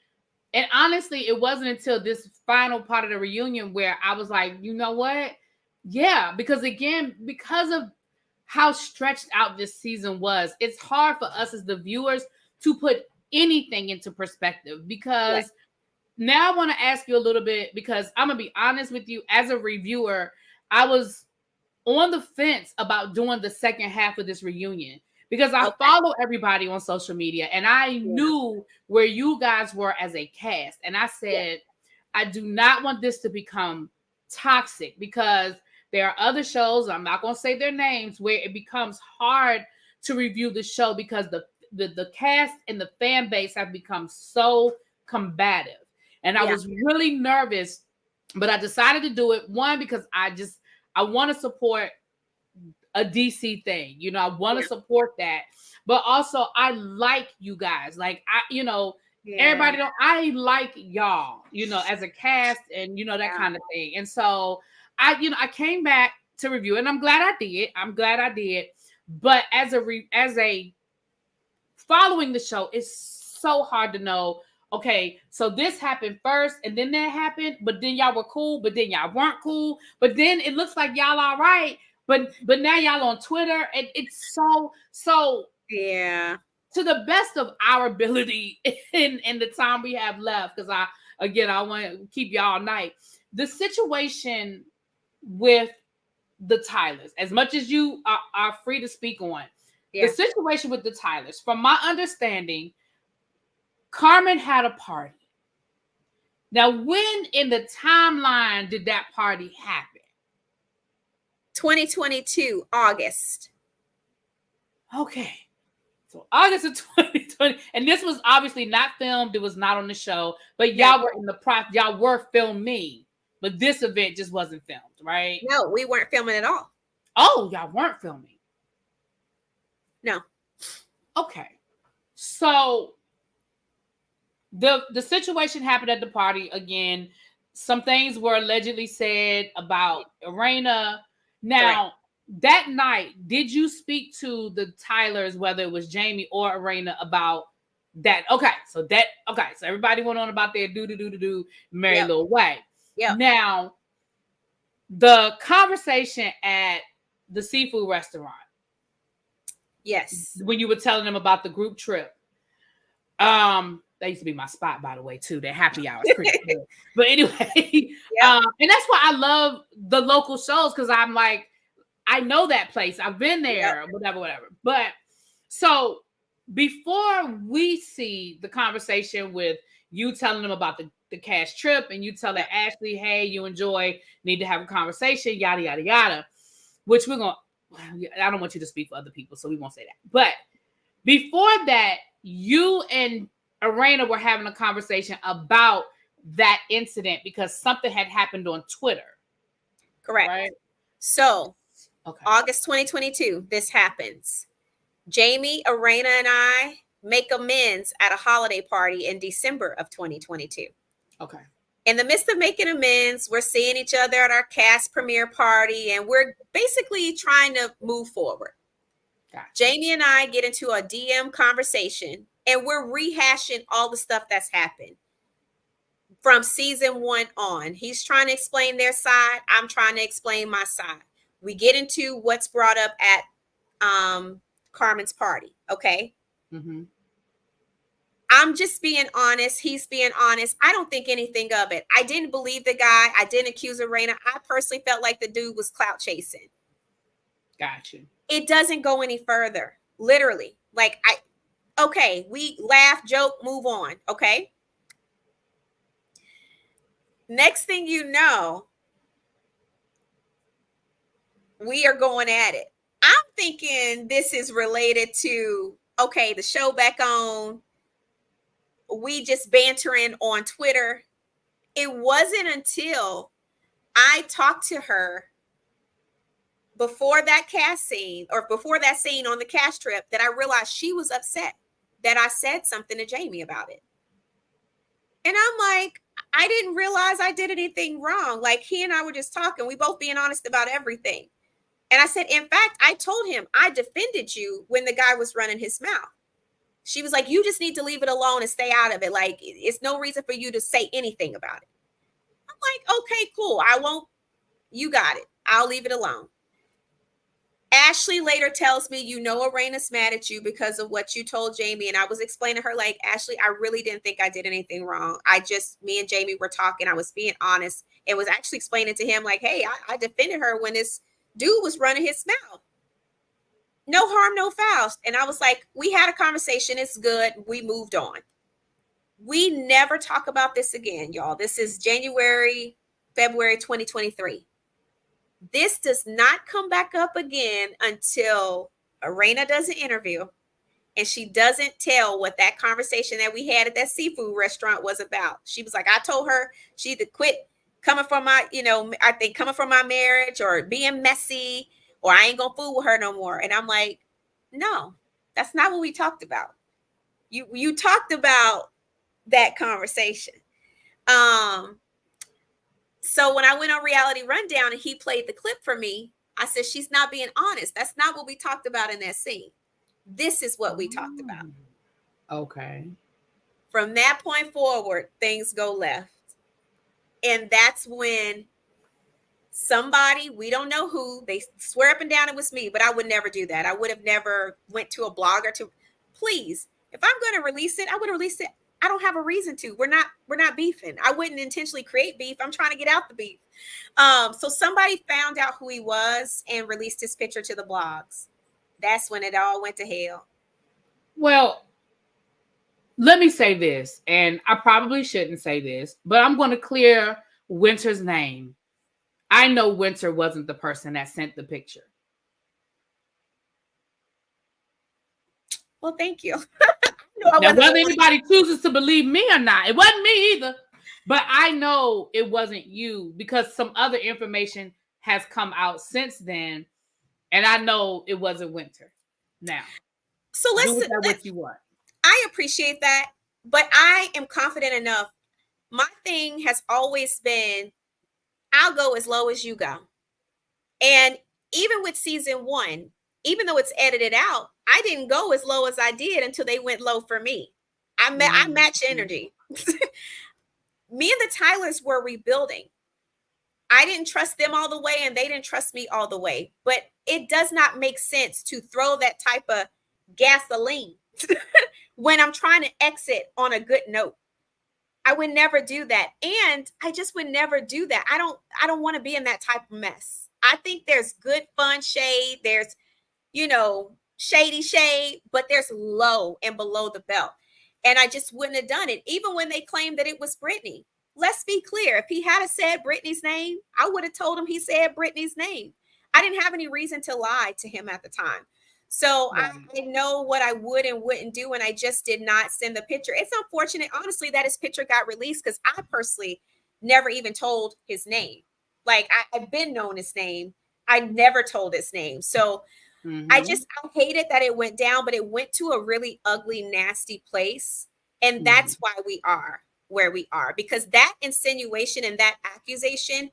Speaker 1: and honestly, it wasn't until this final part of the reunion where I was like, you know what? Yeah, because again, because of how stretched out this season was, it's hard for us as the viewers to put anything into perspective. Because now I want to ask you a little bit, because I'm going to be honest with you, as a reviewer, I was on the fence about doing the second half of this reunion. Because I follow everybody on social media, and I knew where you guys were as a cast. And I said, I do not want this to become toxic, because there are other shows, I'm not going to say their names, where it becomes hard to review the show because the cast and the fan base have become so combative. And I was really nervous, but I decided to do it. One, because I want to support a DC thing. You know, I want to support that. But also, I like you guys. Like, everybody I like y'all, as a cast and, that kind of thing. And so I came back to review, and I'm glad I did. But as a following the show, it's so hard to know, okay, so this happened first and then that happened, but then y'all were cool, but then y'all weren't cool, but then it looks like y'all all right. But now y'all on Twitter, and it's so to the best of our ability in the time we have left, because I want to keep y'all all night. The situation with the Tylers, as much as you are free to speak on, the situation with the Tylers, from my understanding, Carmen had a party. Now, when in the timeline did that party happen?
Speaker 2: 2022, August.
Speaker 1: Okay. So August of 2020. And this was obviously not filmed. It was not on the show. But y'all were in the y'all were filming. But this event just wasn't filmed, right?
Speaker 2: No, we weren't filming at all.
Speaker 1: Oh, y'all weren't filming.
Speaker 2: No.
Speaker 1: Okay. So the situation happened at the party again. Some things were allegedly said about Irena. Now, that night, did you speak to the Tylers, whether it was Jamie or Irena, about that? Okay, so everybody went on about their do merry little way. Yeah. Now, the conversation at the seafood restaurant.
Speaker 2: Yes.
Speaker 1: When you were telling them about the group trip. That used to be my spot, by the way, too. That happy hour is pretty good. But anyway, and that's why I love the local shows, because I'm like, I know that place. I've been there, whatever. But so before we see the conversation with you telling them about the cash trip, and you telling Ashley, hey, you need to have a conversation, yada, yada, yada, which I don't want you to speak for other people, so we won't say that. But before that, you and Irena were having a conversation about that incident because something had happened on Twitter.
Speaker 2: Correct. Right? So, August 2022, this happens. Jamie, Irena, and I make amends at a holiday party in December of 2022.
Speaker 1: Okay.
Speaker 2: In the midst of making amends, we're seeing each other at our cast premiere party, and we're basically trying to move forward. Gotcha. Jamie and I get into a DM conversation, and we're rehashing all the stuff that's happened from season 1 on. He's trying to explain their side. I'm trying to explain my side. We get into what's brought up at Carmen's party. Okay. Mm-hmm. I'm just being honest. He's being honest. I don't think anything of it. I didn't believe the guy. I didn't accuse Arena. I personally felt like the dude was clout chasing.
Speaker 1: Gotcha.
Speaker 2: It doesn't go any further. Literally. Like, okay, we laugh, joke, move on. Okay. Next thing you know, we are going at it. I'm thinking this is related to, okay, the show back on. We just bantering on Twitter. It wasn't until I talked to her before that cast scene, or before that scene on the cast trip, that I realized she was upset that I said something to Jamie about it. And I'm like, I didn't realize I did anything wrong. Like, he and I were just talking. We both being honest about everything. And I said, in fact, I told him I defended you when the guy was running his mouth. She was like, you just need to leave it alone and stay out of it. Like, it's no reason for you to say anything about it. I'm like, okay, cool. I won't. You got it. I'll leave it alone. Ashley later tells me, you know, Arena's mad at you because of what you told Jamie. And I was explaining to her, like, Ashley, I really didn't think I did anything wrong. Me and Jamie were talking. I was being honest and was actually explaining to him, like, hey, I defended her when this dude was running his mouth. No harm, no foul. And I was like, we had a conversation. It's good. We moved on. We never talk about this again, y'all. This is February 2023. This does not come back up again until Arena does an interview and she doesn't tell what that conversation that we had at that seafood restaurant was about. She was like, I told her she had to quit coming from my, I think coming from my marriage or being messy, or I ain't gonna fool with her no more. And I'm like, no, that's not what we talked about. You talked about that conversation. So when I went on Reality Rundown and he played the clip for me, I said, she's not being honest. That's not what we talked about in that scene. This is what we talked about.
Speaker 1: Okay.
Speaker 2: From that point forward, things go left. And that's when somebody, we don't know who, they swear up and down it was me, but I would never do that. I would have never went to a blogger to, please, if I'm going to release it, I would release it. I don't have a reason to. We're not beefing. I wouldn't intentionally create beef. I'm trying to get out the beef. So somebody found out who he was and released his picture to the blogs. That's when it all went to hell.
Speaker 1: Well, let me say this, and I probably shouldn't say this, but I'm going to clear Winter's name. I know Winter wasn't the person that sent the picture.
Speaker 2: Well, thank you.
Speaker 1: Now, whether anybody chooses to believe me or not, it wasn't me either. But I know it wasn't you because some other information has come out since then, and I know it wasn't Winter. Now,
Speaker 2: so
Speaker 1: do with that what you want.
Speaker 2: I appreciate that, but I am confident enough. My thing has always been, I'll go as low as you go. And even with season 1, even though it's edited out, I didn't go as low as I did until they went low for me. I match energy. Me and the Tylers were rebuilding. I didn't trust them all the way and they didn't trust me all the way. But it does not make sense to throw that type of gasoline when I'm trying to exit on a good note. I would never do that. And I just would never do that. I don't want to be in that type of mess. I think there's good fun shade. There's, shady shade, but there's low and below the belt. And I just wouldn't have done it. Even when they claimed that it was Brittany. Let's be clear. If he had said Brittany's name, I would have told him he said Brittany's name. I didn't have any reason to lie to him at the time. So right. I know what I would and wouldn't do, and I just did not send the picture. It's unfortunate, honestly, that his picture got released because I personally never even told his name. Like, I've been known his name. I never told his name. So I hated that it went down, but it went to a really ugly, nasty place. And that's why we are where we are, because that insinuation and that accusation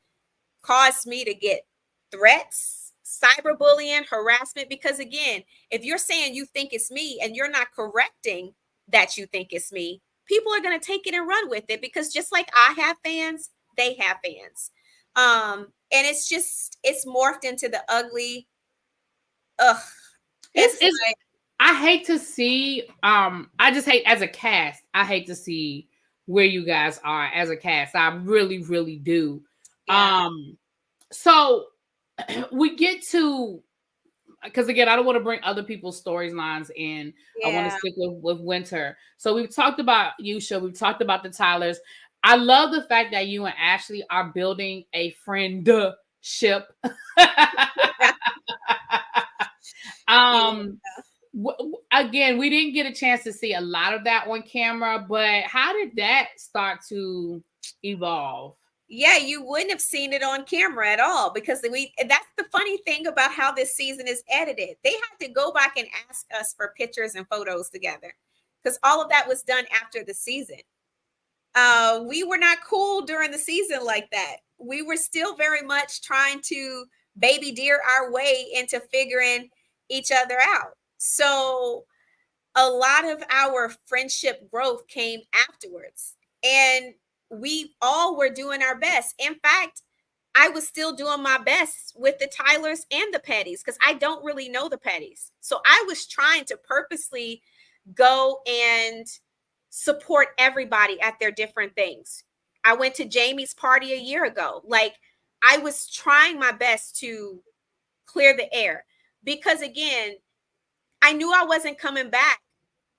Speaker 2: caused me to get threats, cyberbullying, harassment. Because again, if you're saying you think it's me and you're not correcting that you think it's me, people are going to take it and run with it, because just like I have fans, they have fans. And it's morphed into the ugly.
Speaker 1: It's like, I hate to see, I just hate as a cast, I hate to see where you guys are as a cast. I really, really do. Yeah. So we get to, because again, I don't want to bring other people's storylines in. Yeah. I want to stick with Winter. So we've talked about Yusa, we've talked about the Tylers. I love the fact that you and Ashley are building a friendship. Again, we didn't get a chance to see a lot of that on camera, but how did that start to evolve?
Speaker 2: Yeah, you wouldn't have seen it on camera at all, because that's the funny thing about how this season is edited. They had to go back and ask us for pictures and photos together, because all of that was done after the season. We were not cool during the season like that. We were still very much trying to baby deer our way into figuring each other out. So a lot of our friendship growth came afterwards, and we all were doing our best. In fact, I was still doing my best with the Tylers and the Pettys, because I don't really know the Pettys. So I was trying to purposely go and support everybody at their different things. I went to Jamie's party a year ago. Like, I was trying my best to clear the air, because again, I knew I wasn't coming back.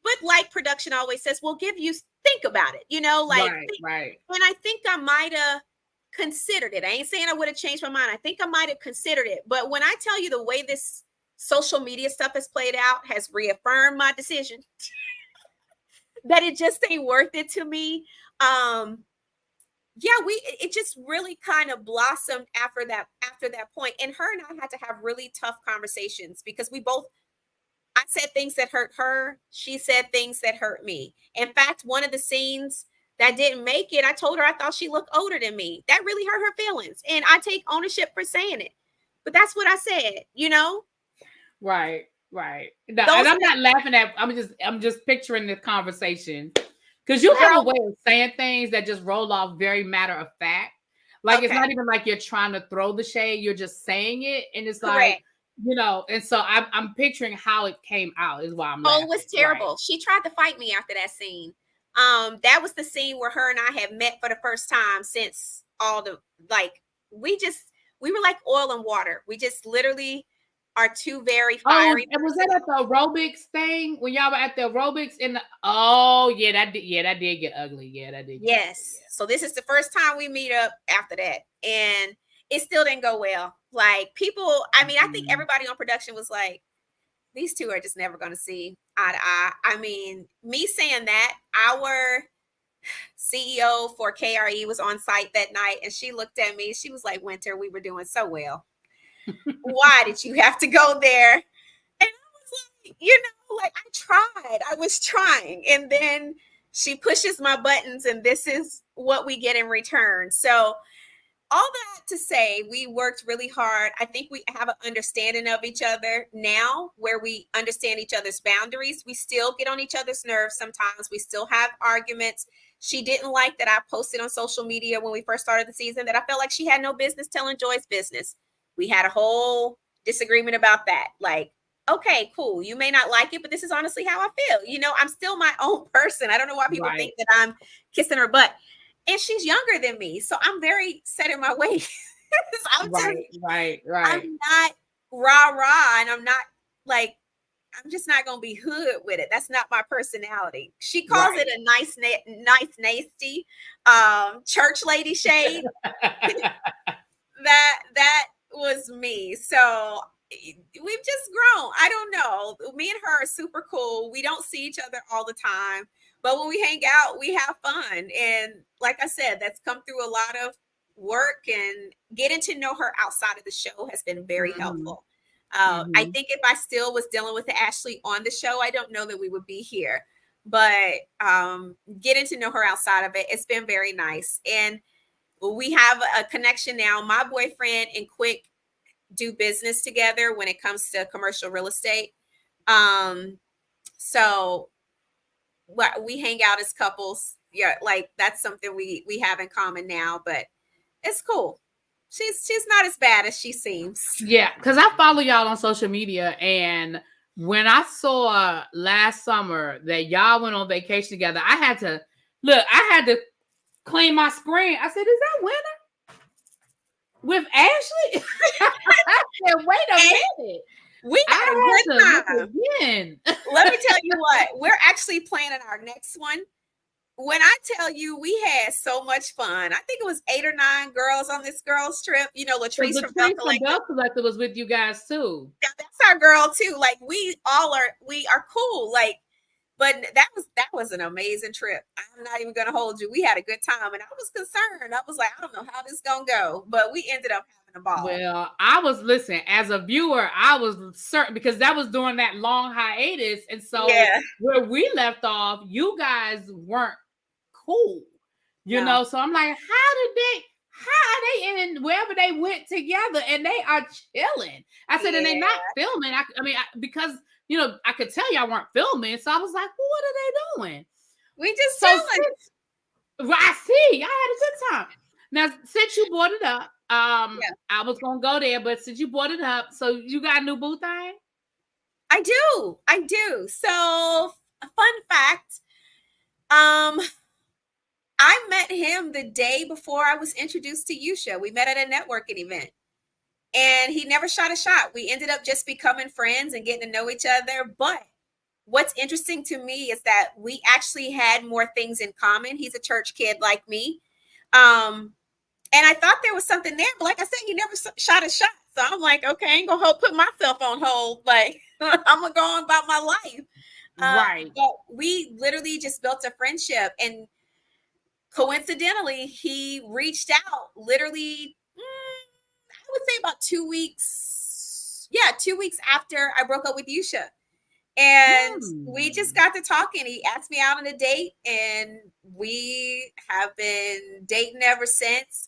Speaker 2: But like production always says, we'll give you, think about it, like,
Speaker 1: right.
Speaker 2: And I think I might have considered it. I ain't saying I would have changed my mind. I think I might have considered it. But when I tell you the way this social media stuff has played out has reaffirmed my decision that it just ain't worth it to me. It just really kind of blossomed after that point. And her and I had to have really tough conversations, because I said things that hurt her. She said things that hurt me. In fact, one of the scenes that didn't make it, I told her I thought she looked older than me. That really hurt her feelings. And I take ownership for saying it. But that's what I said,
Speaker 1: Right. No, and I'm not laughing at, I'm just picturing this conversation. Because you have a way of saying things that just roll off very matter of fact. Like, It's not even like you're trying to throw the shade. You're just saying it. And it's
Speaker 2: correct.
Speaker 1: Like, and so I'm picturing how it came out is why I'm laughing.
Speaker 2: Oh, it was terrible. Right. She tried to fight me after that scene. That was the scene where her and I had met for the first time since we were like oil and water. We just literally are two very fiery.
Speaker 1: And was that at the aerobics thing when y'all were at the aerobics that did get ugly. Yeah, that did.
Speaker 2: Yes. So this is the first time we meet up after that, and it still didn't go well. Like, people, I think everybody on production was like, these two are just never going to see eye to eye. Me saying that, our CEO for KRE was on site that night, and she looked at me. She was like, Winter, we were doing so well. Why did you have to go there? And I was like, I was trying. And then she pushes my buttons, and this is what we get in return. So all that to say, we worked really hard. I think we have an understanding of each other now, where we understand each other's boundaries. We still get on each other's nerves sometimes. We still have arguments. She didn't like that I posted on social media when we first started the season that I felt like she had no business telling Joy's business. We had a whole disagreement about that. Like, okay, cool. You may not like it, but this is honestly how I feel. I'm still my own person. I don't know why people think that I'm kissing her butt. And she's younger than me. So I'm very set in my ways.
Speaker 1: Right.
Speaker 2: I'm not rah-rah, and I'm just not going to be hood with it. That's not my personality. She calls it a nice, nasty church lady shade. That was me. So we've just grown. I don't know. Me and her are super cool. We don't see each other all the time, but when we hang out, we have fun. And like I said, that's come through a lot of work, and getting to know her outside of the show has been very helpful. I think if I still was dealing with Ashley on the show, I don't know that we would be here. But getting to know her outside of it, it's been very nice. And we have a connection now. My boyfriend and Quick do business together when it comes to commercial real estate. So we hang out as couples. Yeah, like that's something we have in common now, but it's cool. She's not as bad as she seems.
Speaker 1: Yeah, because I follow y'all on social media, and when I saw last summer that y'all went on vacation together, I had to clean my screen. I said, "Is that Winter with Ashley?" I said, "Wait a minute."
Speaker 2: We had a good time.
Speaker 1: Again.
Speaker 2: Let me tell you what, we're actually planning our next one. When I tell you we had so much fun, I think it was 8 or 9 girls on this girls trip. You know, Latrice from Bell
Speaker 1: Collector was with you guys too.
Speaker 2: Yeah, that's our girl too. Like we are cool. Like, but that was an amazing trip. I'm not even gonna hold you. We had a good time, and I was concerned. I was like, I don't know how this is gonna go, but we ended up having a ball.
Speaker 1: Well, I was listening as a viewer. I was certain because that was during that long hiatus, and so where we left off, you guys weren't cool, you know. So I'm like, how are they in wherever they went together and they are chilling? I said, and they're not filming. I mean, because you know, I could tell y'all weren't filming, so I was like, well, what are they doing?
Speaker 2: We just chilling.
Speaker 1: I see. I had a good time. Now, since you brought it up, I was gonna go there, but since you brought it up, so you got a new boo thing?
Speaker 2: I do. So, a fun fact. I met him the day before I was introduced to Yusa. We met at a networking event, and he never shot a shot. We ended up just becoming friends and getting to know each other. But what's interesting to me is that we actually had more things in common. He's a church kid like me. And I thought there was something there, but like I said, he never shot a shot. So I'm like, okay, I ain't gonna put myself on hold. Like, I'm gonna go on about my life.
Speaker 1: Right.
Speaker 2: But we literally just built a friendship, and coincidentally, he reached out literally, I would say about 2 weeks. Yeah, 2 weeks after I broke up with Yusa. And we just got to talking. He asked me out on a date, and we have been dating ever since.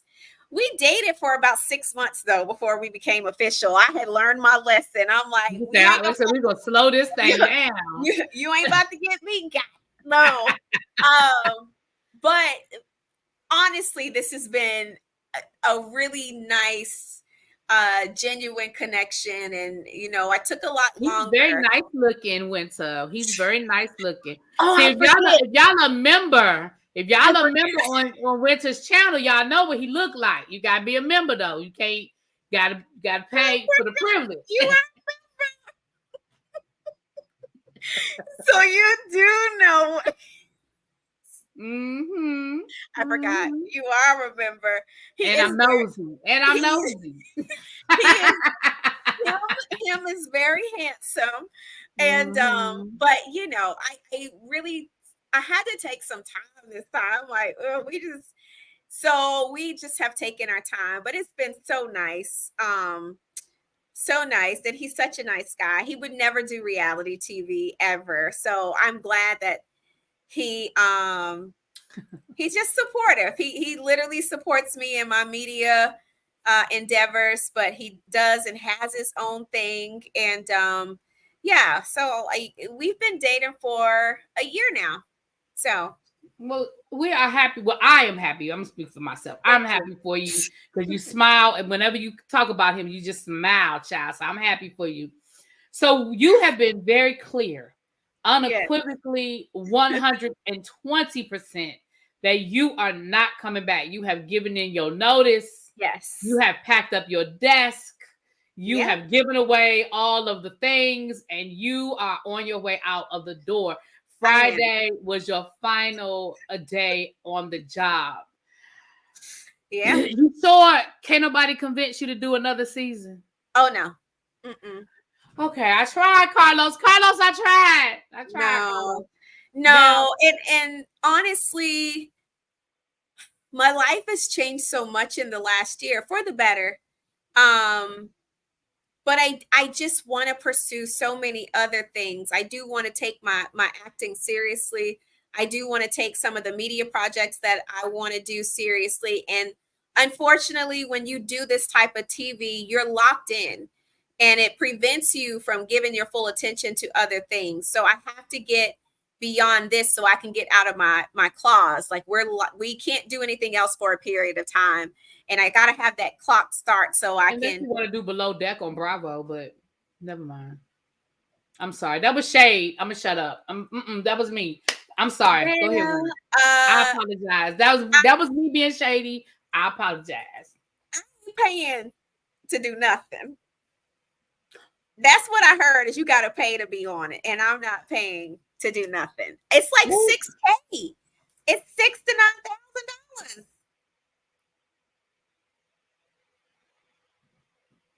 Speaker 2: We dated for about 6 months, though, before we became official. I had learned my lesson. I'm like,
Speaker 1: we're going to slow this thing down.
Speaker 2: You ain't about to get me, guy. No. But honestly, this has been a really nice, genuine connection. And, you know, I took a lot longer.
Speaker 1: He's very nice looking, Winter. He's very nice looking. See, if y'all remember on Winter's channel, y'all know what he looked like. You gotta be a member though. You can't gotta pay for the privilege.
Speaker 2: You so you do know. I forgot. You are a member.
Speaker 1: I'm nosy.
Speaker 2: Him is very handsome. And but you know, I had to take some time this time. Like, we just have taken our time, but it's been so nice. So nice that he's such a nice guy. He would never do reality TV ever. So I'm glad that he's just supportive. He literally supports me in my media endeavors, but he does and has his own thing. And so we've been dating for a year now. So
Speaker 1: well, we are happy. Well, I am happy. I'm gonna speak for myself. I'm happy for you because you smile, and whenever you talk about him, you just smile, child. So I'm happy for you. So you have been very clear, unequivocally, 120% that you are not coming back. You have given in your notice.
Speaker 2: Yes.
Speaker 1: You have packed up your desk. You have given away all of the things, and you are on your way out of the door. Friday was your final day on the job.
Speaker 2: Yeah.
Speaker 1: You saw it. Can't nobody convince you to do another season?
Speaker 2: Oh, no.
Speaker 1: Okay, I tried, Carlos. I tried.
Speaker 2: No. And honestly, my life has changed so much in the last year for the better. but I just want to pursue so many other things. I do want to take my acting seriously. I do want to take some of the media projects that I want to do seriously. And unfortunately, when you do this type of TV, you're locked in, and it prevents you from giving your full attention to other things. So I have to get beyond this so I can get out of my claws. Like we can't do anything else for a period of time. And I got to have that clock start so I
Speaker 1: Unless
Speaker 2: can.
Speaker 1: you want to do Below Deck on Bravo, but never mind. I'm sorry. That was shade. I'm gonna shut up. That was me. I'm sorry. Go ahead. I apologize. That was me being shady. I apologize.
Speaker 2: I'm paying to do nothing. That's what I heard, is you got to pay to be on it, and I'm not paying to do nothing. It's like $6,000. It's $6,000 to $9,000.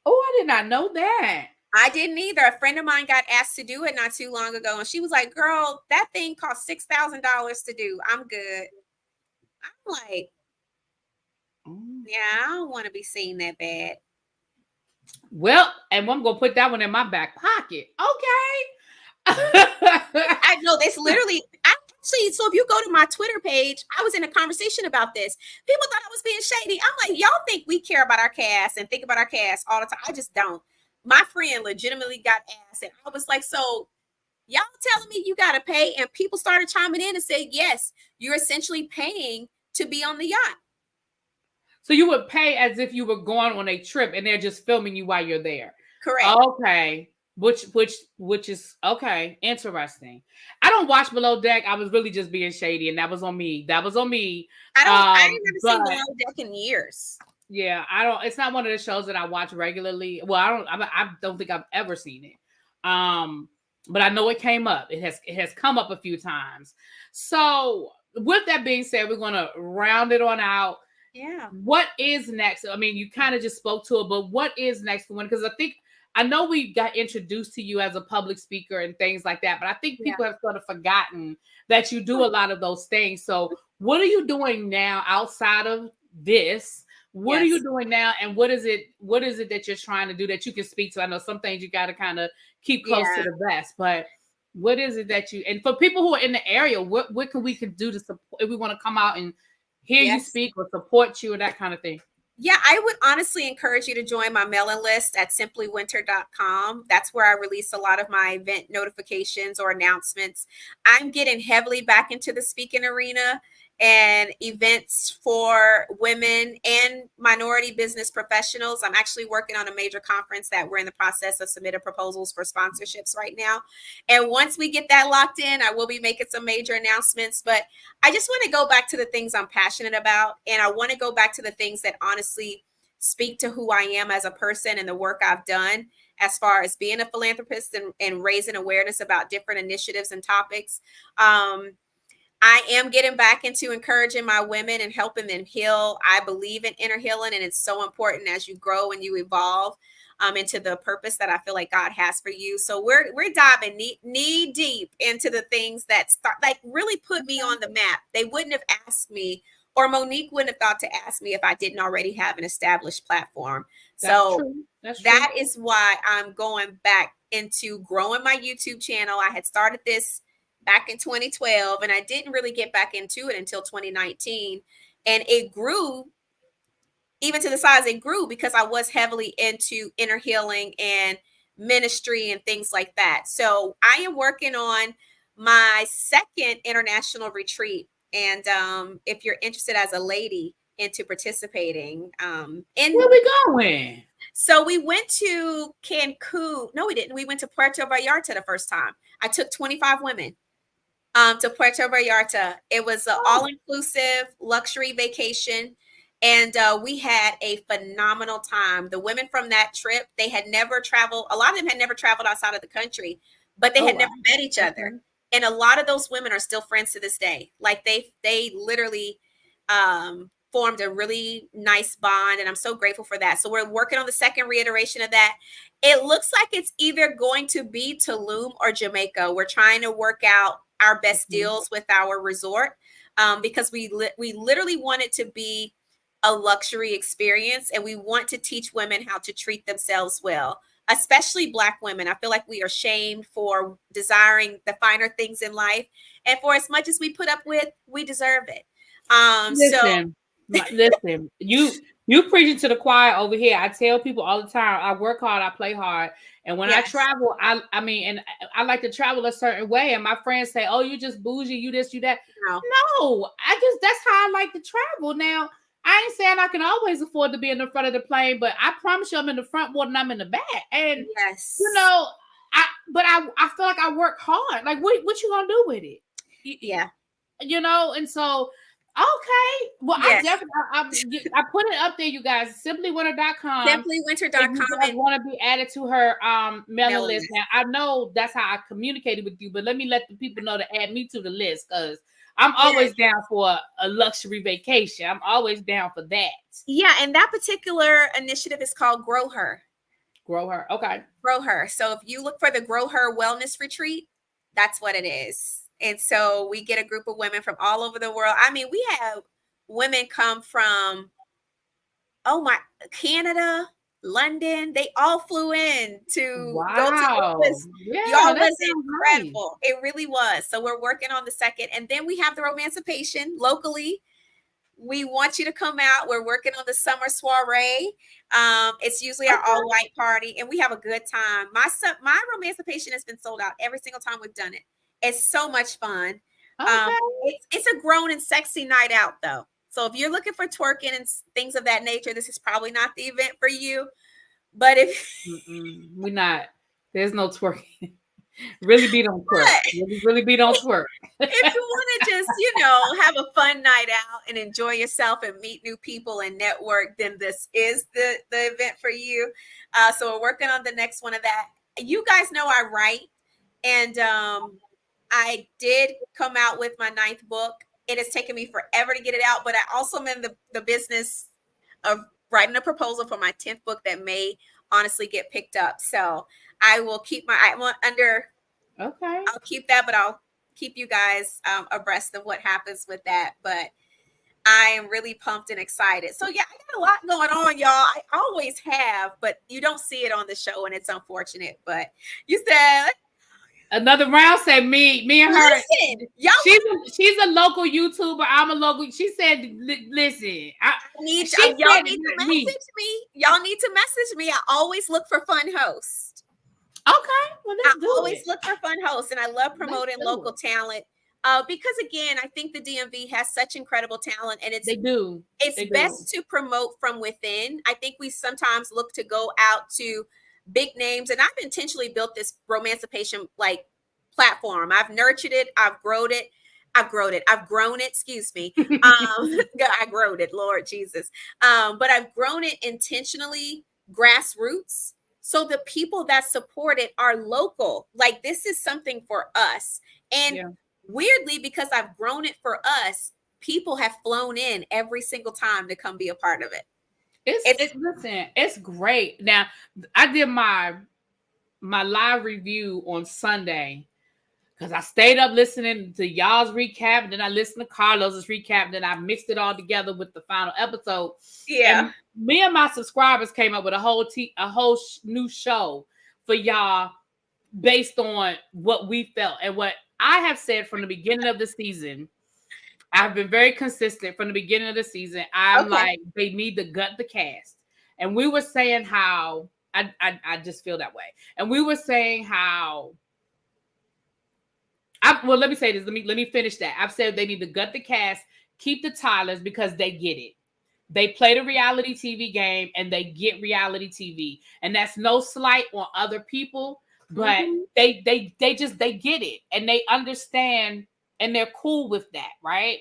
Speaker 1: Oh, I did not know that.
Speaker 2: I didn't either. A friend of mine got asked to do it not too long ago, and she was like, "Girl, that thing cost $6,000 to do. I'm good." I'm like, yeah, I don't want to be seen that bad.
Speaker 1: Well, and I'm gonna put that one in my back pocket. Okay.
Speaker 2: I know that's literally. Actually, so if you go to my Twitter page, I was in a conversation about this. People thought I was being shady. I'm like, y'all think we care about our cast and think about our cast all the time. I just don't. My friend legitimately got asked, and I was like, so y'all telling me you got to pay? And people started chiming in and said, yes, you're essentially paying to be on the yacht.
Speaker 1: So you would pay as if you were going on a trip and they're just filming you while you're there.
Speaker 2: Correct.
Speaker 1: Okay. Which is okay. Interesting. I don't watch Below Deck. I was really just being shady, and that was on me. I ain't
Speaker 2: never seen Below Deck in years.
Speaker 1: Yeah, I don't. It's not one of the shows that I watch regularly. Well, I don't think I've ever seen it. But I know it came up. It has come up a few times. So with that being said, we're gonna round it on out.
Speaker 2: Yeah.
Speaker 1: What is next? I mean, you kind of just spoke to it, but what is next for Winter? Because I know we got introduced to you as a public speaker and things like that, but I think people have sort of forgotten that you do a lot of those things. So what are you doing now outside of this? What are you doing now? And what is it that you're trying to do that you can speak to? I know some things you got to kind of keep close to the vest, but what is it that and for people who are in the area, what can we do to support if we want to come out and hear you speak or support you or that kind of thing?
Speaker 2: Yeah, I would honestly encourage you to join my mailing list at ImSimplyWinter.com. That's where I release a lot of my event notifications or announcements. I'm getting heavily back into the speaking arena and events for women and minority business professionals. I'm actually working on a major conference that we're in the process of submitting proposals for sponsorships right now. And once we get that locked in, I will be making some major announcements. But I just want to go back to the things I'm passionate about. And I want to go back to the things that honestly speak to who I am as a person and the work I've done as far as being a philanthropist and raising awareness about different initiatives and topics. I am getting back into encouraging my women and helping them heal. I believe in inner healing, and it's so important as you grow and you evolve into the purpose that I feel like God has for you. So we're diving knee deep into the things that really put me on the map. They wouldn't have asked me, or Monique wouldn't have thought to ask me if I didn't already have an established platform. That's true. Is why I'm going back into growing my YouTube channel. I had started this back in 2012, and I didn't really get back into it until 2019. And it grew even to the size it grew because I was heavily into inner healing and ministry and things like that. So I am working on my second international retreat. And if you're interested as a lady into participating,
Speaker 1: where we going?
Speaker 2: So we went to Cancun. No, we didn't. We went to Puerto Vallarta the first time. I took 25 women to Puerto Vallarta. It was an all-inclusive luxury vacation, and we had a phenomenal time. The women from that trip, they had never traveled. A lot of them had never traveled outside of the country, but they had never met each other. And a lot of those women are still friends to this day. Like they literally formed a really nice bond, and I'm so grateful for that. So we're working on the second reiteration of that. It looks like it's either going to be Tulum or Jamaica. We're trying to work out our best deals with our resort because we literally want it to be a luxury experience, and we want to teach women how to treat themselves well. especially Black women. I feel like we are shamed for desiring the finer things in life. And for as much as we put up with, we deserve it.
Speaker 1: Listen, listen, you preaching to the choir over here. I tell people all the time, I work hard, I play hard. And when I travel, I mean, and I like to travel a certain way. And my friends say, oh, you just bougie, you this, you that. No, that's how I like to travel. Now, I ain't saying I can always afford to be in the front of the plane, but I promise you I'm in the front more than I'm in the back. And, you know, I feel like I work hard. Like, what you gonna do with it?
Speaker 2: Yeah.
Speaker 1: You know, and so, okay. Well, I definitely, I put it up there, you guys, simplywinter.com.
Speaker 2: Simplywinter.com.
Speaker 1: If you guys want to be added to her mailing list. Now, I know that's how I communicated with you, but let me let the people know to add me to the list, because I'm always down for a luxury vacation. I'm always down for that.
Speaker 2: Yeah, and that particular initiative is called GrowHer.
Speaker 1: GrowHer, okay.
Speaker 2: GrowHer. So if you look for the GrowHer Wellness Retreat, that's what it is. And so we get a group of women from all over the world. I mean, we have women come from, Canada, London. They all flew in to go to this.
Speaker 1: Yeah,
Speaker 2: y'all was incredible. Nice. It really was. So we're working on the second. And then we have the Romancipation locally. We want you to come out. We're working on the summer soiree. It's usually our all-white party, and we have a good time. My Romancipation has been sold out every single time we've done it. It's so much fun. It's a grown and sexy night out, though. So if you're looking for twerking and things of that nature, this is probably not the event for you. But if
Speaker 1: we're not, there's no twerking. Really be don't twerk. Really be don't twerk.
Speaker 2: If you want to just, have a fun night out and enjoy yourself and meet new people and network, then this is the event for you. So we're working on the next one of that. You guys know I write, and I did come out with my 9th book. It has taken me forever to get it out, but I also am in the business of writing a proposal for my 10th book that may honestly get picked up. So I will keep I'll keep that, but I'll keep you guys abreast of what happens with that. But I am really pumped and excited. So yeah, I got a lot going on, y'all. I always have, but you don't see it on the show, and it's unfortunate. But you said
Speaker 1: another round said me and her. Listen, she's a local YouTuber. I'm a local. She said, "Listen,
Speaker 2: y'all need to message me. Y'all need to message me. I always look for fun hosts.
Speaker 1: Okay, well,
Speaker 2: I always look for fun hosts, and I love promoting local talent. Because again, I think the DMV has such incredible talent, and it's best to promote from within. I think we sometimes look to go out to big names, and I've intentionally built this Romancipation platform. I've nurtured it. I've grown it. Excuse me. I growed it, Lord Jesus. But I've grown it intentionally, grassroots. So the people that support it are local. Like, this is something for us. And weirdly, because I've grown it for us, people have flown in every single time to come be a part of it.
Speaker 1: Listen, it's great. Now, I did my live review on Sunday because I stayed up listening to y'all's recap, and then I listened to Carlos's recap, and then I mixed it all together with the final episode.
Speaker 2: Yeah.
Speaker 1: And me and my subscribers came up with a whole new show for y'all based on what we felt and what I have said from the beginning of the season. I've been very consistent from the beginning of the season. I'm like, they need to gut the cast. And we were saying how I just feel that way. And we were saying how let me say this. Let me finish that. I've said they need to gut the cast, keep the Tylers, because they get it. They play the reality TV game and they get reality TV. And that's no slight on other people, but they get it and they understand and they're cool with that, right?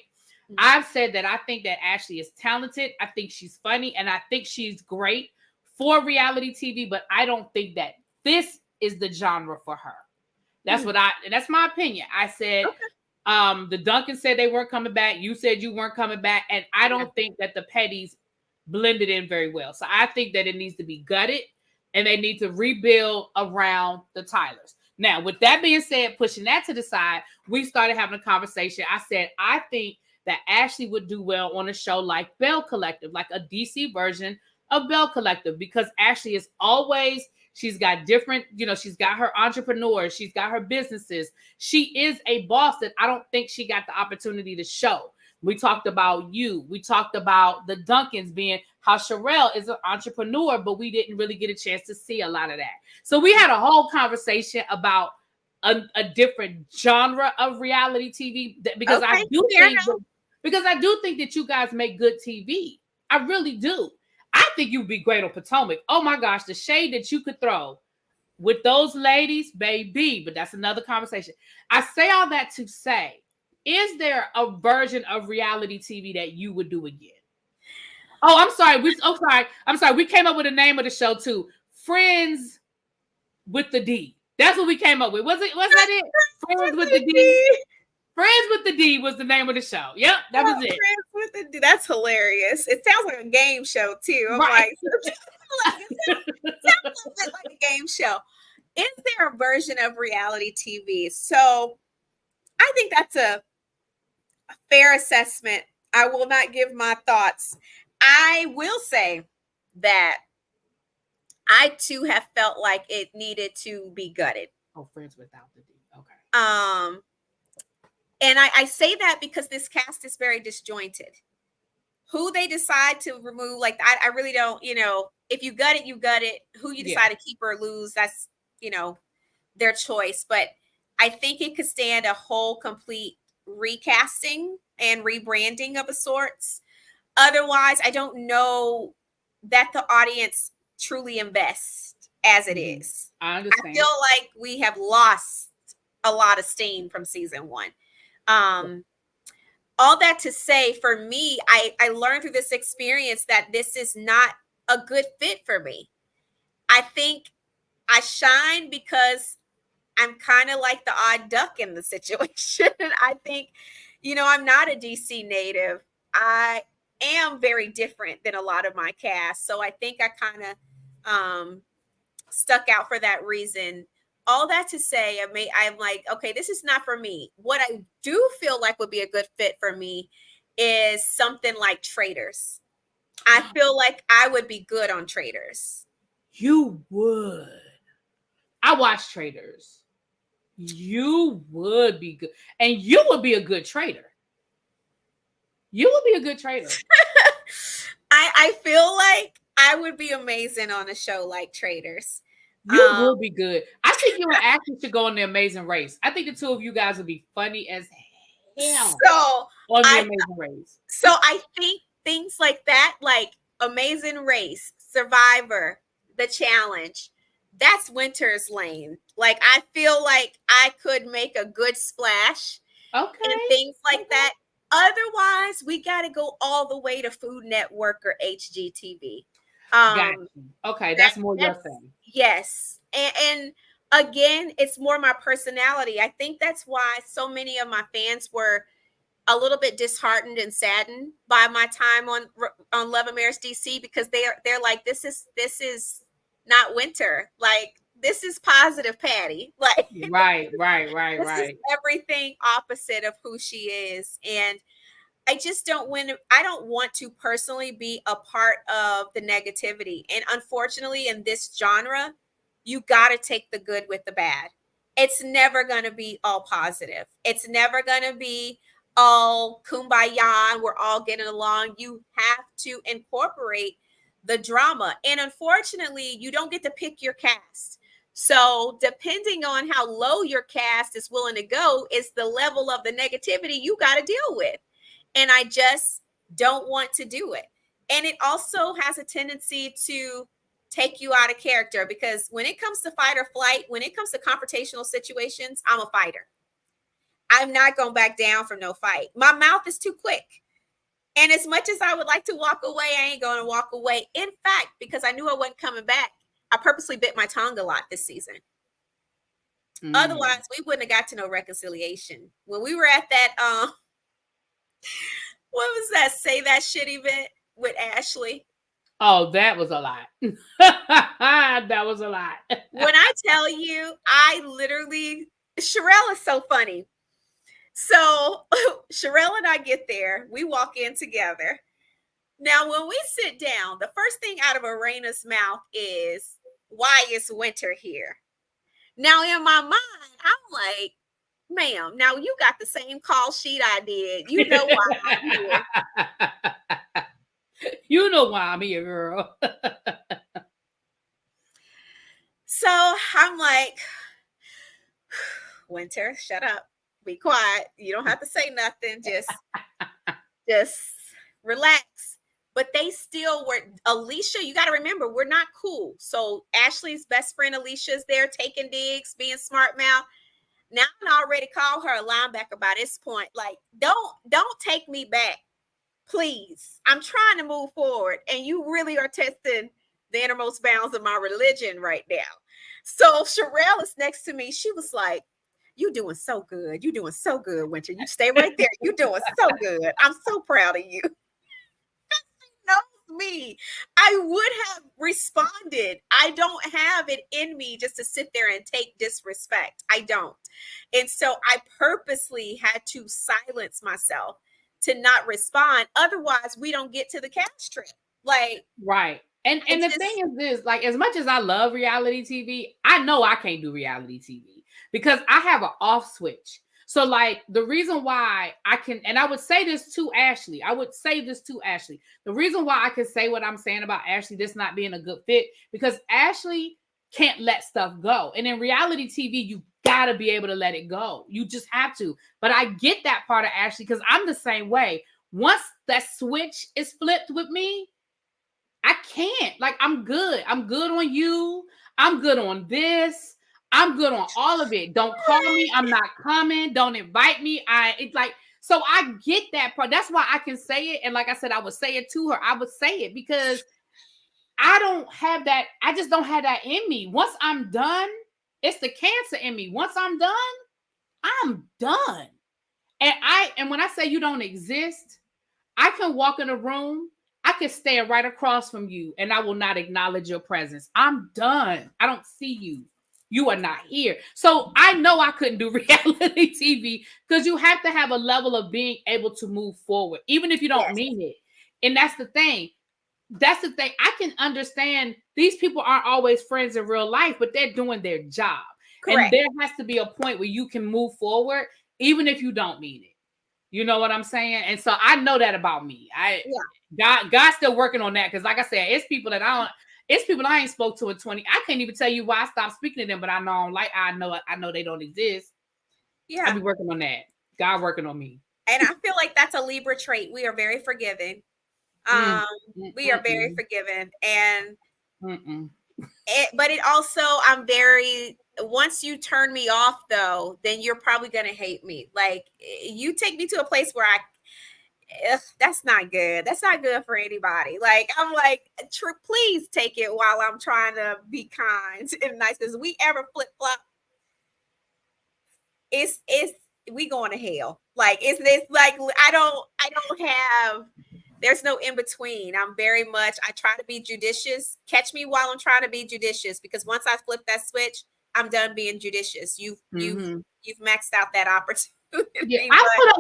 Speaker 1: I've said that I think that Ashley is talented. I think she's funny, and I think she's great for reality TV, but I don't think that this is the genre for her. That's that's my opinion. I said, the Duncan said they weren't coming back. You said you weren't coming back. And I don't think that the Pettys blended in very well. So I think that it needs to be gutted and they need to rebuild around the Tylers. Now, with that being said, pushing that to the side, we started having a conversation. I said, I think that Ashley would do well on a show like Bell Collective, like a DC version of Bell Collective, because Ashley is always, She's got different, she's got her entrepreneurs. She's got her businesses. She is a boss that I don't think she got the opportunity to show. We talked about you. We talked about the Duncans being how Sherelle is an entrepreneur, but we didn't really get a chance to see a lot of that. So we had a whole conversation about a different genre of reality TV because I do think that you guys make good TV. I really do. I think you'd be great on Potomac. Oh my gosh, the shade that you could throw with those ladies, baby. But that's another conversation. I say all that to say, is there a version of reality TV that you would do again? Oh, I'm sorry. I'm sorry. We came up with the name of the show too. Friends with the D. That's what we came up with. Was that it? Friends with the D. Friends with the D was the name of the show. Yep, that was it.
Speaker 2: Friends with the D. That's hilarious. It sounds like a game show too. I'm
Speaker 1: right.
Speaker 2: It sounds like a game show. Is there a version of reality TV? So I think that's a fair assessment. I will not give my thoughts. I will say that I too have felt like it needed to be gutted.
Speaker 1: Oh, Friends without the D. Okay.
Speaker 2: And I say that because this cast is very disjointed. Who they decide to remove, like I really don't, if you gut it, you gut it. Who you decide to keep or lose, that's, their choice. But I think it could stand a whole complete recasting and rebranding of a sorts. Otherwise, I don't know that the audience truly invests as it is.
Speaker 1: I understand.
Speaker 2: I feel like we have lost a lot of steam from season 1. All that to say, for me, I learned through this experience that this is not a good fit for me. I think I shine because I'm kind of like the odd duck in the situation. I think, I'm not a DC native. I am very different than a lot of my cast. So I think I kind of stuck out for that reason. All that to say, I'm like, okay, this is not for me. What I do feel like would be a good fit for me is something like Traitors. I feel like I would be good on Traitors.
Speaker 1: You would. I watch Traitors. You would be good. And you would be a good traitor. You would be a good traitor.
Speaker 2: I feel like I would be amazing on a show like Traitors.
Speaker 1: You will be good. I think you and Ashley should go on The Amazing Race. I think the two of you guys would be funny as hell on The Amazing Race.
Speaker 2: So I think things like that, like Amazing Race, Survivor, The Challenge, that's Winter's lane. Like, I feel like I could make a good splash.
Speaker 1: Okay.
Speaker 2: And things like that. Otherwise, we got to go all the way to Food Network or HGTV.
Speaker 1: Got you. Okay, that's more your thing.
Speaker 2: Yes. And again, it's more my personality. I think that's why so many of my fans were a little bit disheartened and saddened by my time on Love and Marriage DC, because they're like, this is not Winter. Like, this is positive Patty. Like,
Speaker 1: right.
Speaker 2: This is everything opposite of who she is. And I just don't want to personally be a part of the negativity. And unfortunately, in this genre, you got to take the good with the bad. It's never going to be all positive. It's never going to be all kumbaya and we're all getting along. You have to incorporate the drama. And unfortunately, you don't get to pick your cast. So depending on how low your cast is willing to go is the level of the negativity you got to deal with. And I just don't want to do it. And it also has a tendency to take you out of character, because when it comes to fight or flight, when it comes to confrontational situations, I'm a fighter. I'm not going back down from no fight. My mouth is too quick. And as much as I would like to walk away, I ain't going to walk away. In fact, because I knew I wasn't coming back, I purposely bit my tongue a lot this season. Otherwise, we wouldn't have got to no reconciliation. When we were at that, what was that? Say That Shit event with Ashley.
Speaker 1: Oh, that was a lot. That was a lot.
Speaker 2: When I tell you, I literally, Sherelle is so funny. So Sherelle and I get there. We walk in together. Now, when we sit down, the first thing out of Arena's mouth is, why is Winter here? Now in my mind, I'm like, ma'am, now you got the same call sheet I did. You know why I'm here.
Speaker 1: You know why I'm here, girl.
Speaker 2: So I'm like, Winter, shut up. Be quiet. You don't have to say nothing. Just relax. But they still were. Alicia, you got to remember, we're not cool. So Ashley's best friend Alicia's there taking digs, being smart mouth. Now I already called her a linebacker by this point. Like, don't take me back, please. I'm trying to move forward, and you really are testing the innermost bounds of my religion right now. So Sherelle is next to me. She was like, "You doing so good. You doing so good, Winter. You stay right there. You doing so good. I'm so proud of you." Knows me. I would have responded. I don't have it in me just to sit there and take disrespect. I don't. And so I purposely had to silence myself to not respond. Otherwise, we don't get to the cash trip. Like,
Speaker 1: right. And the thing is this, like, as much as I love reality TV, I know I can't do reality TV because I have an off switch. So, like, the reason why I can, and I would say this to Ashley, the reason why I can say what I'm saying about Ashley, this not being a good fit, because Ashley can't let stuff go. And in reality TV, you gotta be able to let it go. You just have to. But I get that part of Ashley because I'm the same way. Once that switch is flipped with me, I can't. Like, I'm good. I'm good on you. I'm good on this. I'm good on all of it. Don't call me. I'm not coming. Don't invite me. It's like, so I get that part. That's why I can say it. And like I said, I would say it to her. I would say it because I don't have that. I just don't have that in me. Once I'm done, it's the cancer in me. Once I'm done, I'm done. And when I say you don't exist, I can walk in a room, I can stand right across from you, and I will not acknowledge your presence. I'm done. I don't see you. You are not here. So I know I couldn't do reality TV because you have to have a level of being able to move forward, even if you don't mean it. And that's the thing. That's the thing. I can understand these people aren't always friends in real life, but they're doing their job.
Speaker 2: correct.
Speaker 1: And there has to be a point where you can move forward, even if you don't mean it. You know what I'm saying? And so I know that about me. God's still working on that because, like I said, it's people I ain't spoke to in 20. I can't even tell you why I stopped speaking to them, but I know they don't exist.
Speaker 2: Yeah.
Speaker 1: I'll be working on that. God working on me.
Speaker 2: And I feel like that's a Libra trait. We are very forgiving. We are very forgiving. And but it also, once you turn me off though, then you're probably going to hate me. Like, you take me to a place where that's not good. That's not good for anybody. Like, I'm like, please take it while I'm trying to be kind and nice. Because we ever flip flop, we going to hell. Like, it's like, I don't have, there's no in between. I try to be judicious. Catch me while I'm trying to be judicious, because once I flip that switch, I'm done being judicious. You've maxed out that opportunity.
Speaker 1: Yeah, I put up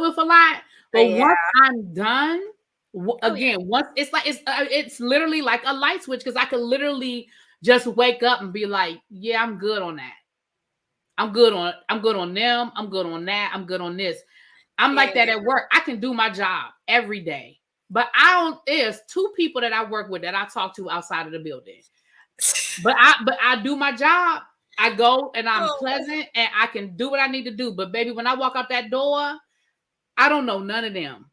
Speaker 1: with a lot. But once I'm done, once it's literally like a light switch, because I could literally just wake up and be like, yeah, I'm good on that. I'm good on them. I'm good on that. I'm good on this. I'm like that at work. I can do my job every day. But there's two people that I work with that I talk to outside of the building. But I do my job. I go and I'm pleasant and I can do what I need to do. But baby, when I walk out that door, I don't know none of them.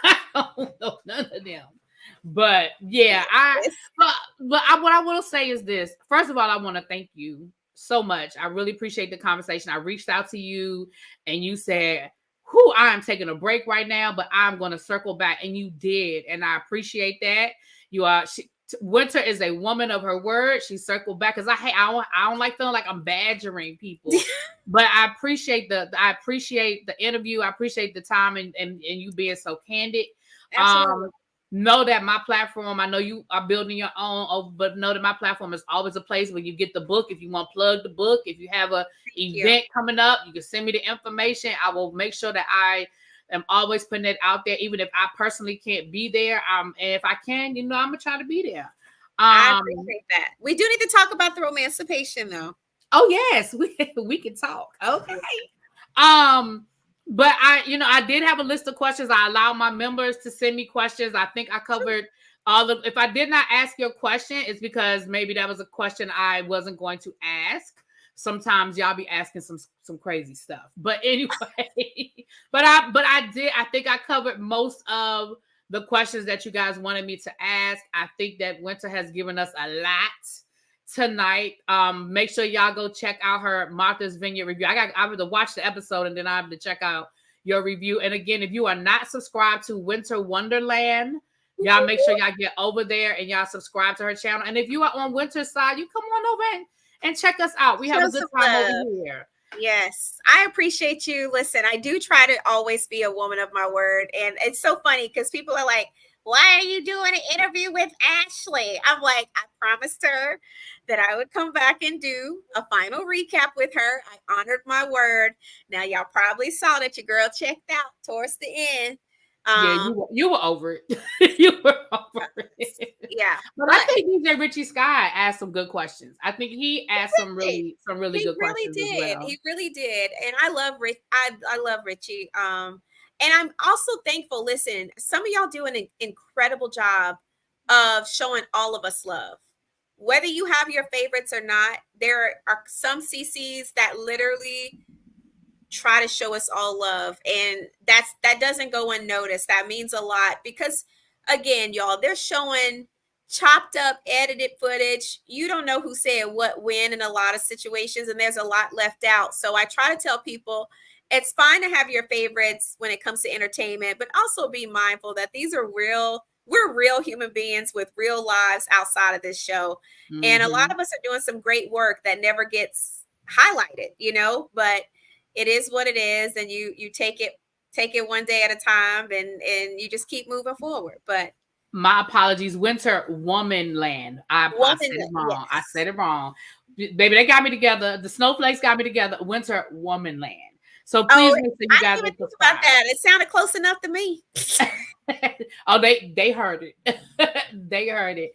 Speaker 1: I don't know none of them. But yeah, what I will say is this. First of all, I want to thank you so much. I really appreciate the conversation. I reached out to you and you said, I am taking a break right now, but I'm going to circle back. And you did. And I appreciate that. Winter is a woman of her word. She circled back because I don't like feeling like I'm badgering people. But I appreciate the interview. I appreciate the time and you being so candid. Know that my platform, I know you are building your own, but know that my platform is always a place where you get the book. If you want to plug the book, if you have an event coming up, you can send me the information. I will make sure that I am always putting it out there, even if I personally can't be there. And if I can, I'm gonna try to be there.
Speaker 2: I
Speaker 1: Um,
Speaker 2: appreciate that. We do need to talk about the emancipation, though.
Speaker 1: oh yes, we can talk. Okay. But I did have a list of questions. I allowed my members to send me questions. I think I covered all of. If I did not ask your question, it's because maybe that was a question I wasn't going to ask. Sometimes y'all be asking some crazy stuff. But anyway, I think I covered most of the questions that you guys wanted me to ask. I think that Winter has given us a lot tonight. Make sure y'all go check out her Martha's Vineyard review. I have to watch the episode and then I have to check out your review. And again, if you are not subscribed to Winter Wonderland, y'all make sure y'all get over there and y'all subscribe to her channel. And if you are on Winter's side, you come on over and check us out. We have a good time over here.
Speaker 2: Yes, I appreciate you. Listen, I do try to always be a woman of my word. And it's so funny because people are like, why are you doing an interview with Ashley? I'm like, I promised her that I would come back and do a final recap with her. I honored my word. Now, y'all probably saw that your girl checked out towards the end.
Speaker 1: Yeah, you were over it. You were over it.
Speaker 2: Yeah.
Speaker 1: But I think DJ Richie Sky asked some good questions. I think he asked some really good questions as well.
Speaker 2: He really did. And I love I love Richie. And I'm also thankful. Listen, some of y'all do an incredible job of showing all of us love. Whether you have your favorites or not, there are some CCs that literally try to show us all love, and that doesn't go unnoticed. That means a lot because, again, y'all, they're showing chopped up edited footage. You don't know who said what when in a lot of situations, and there's a lot left out. So I try to tell people it's fine to have your favorites when it comes to entertainment, but also be mindful that these are we're real human beings with real lives outside of this show. Mm-hmm. And a lot of us are doing some great work that never gets highlighted, but it is what it is, and you take it one day at a time, and you just keep moving forward. But
Speaker 1: my apologies, Winter Womanland. I said it wrong. Yes. I said it wrong. Baby, they got me together. The snowflakes got me together. Winter Womanland. So please make sure you guys
Speaker 2: think about that. It sounded close enough to me.
Speaker 1: Oh, they heard it. They heard it.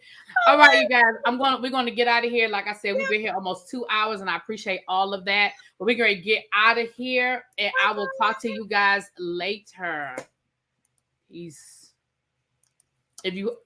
Speaker 1: All right, you guys. We're going to get out of here. Like I said, we've been here almost 2 hours, and I appreciate all of that. But we're going to get out of here, and I will talk to you guys later. Peace. If you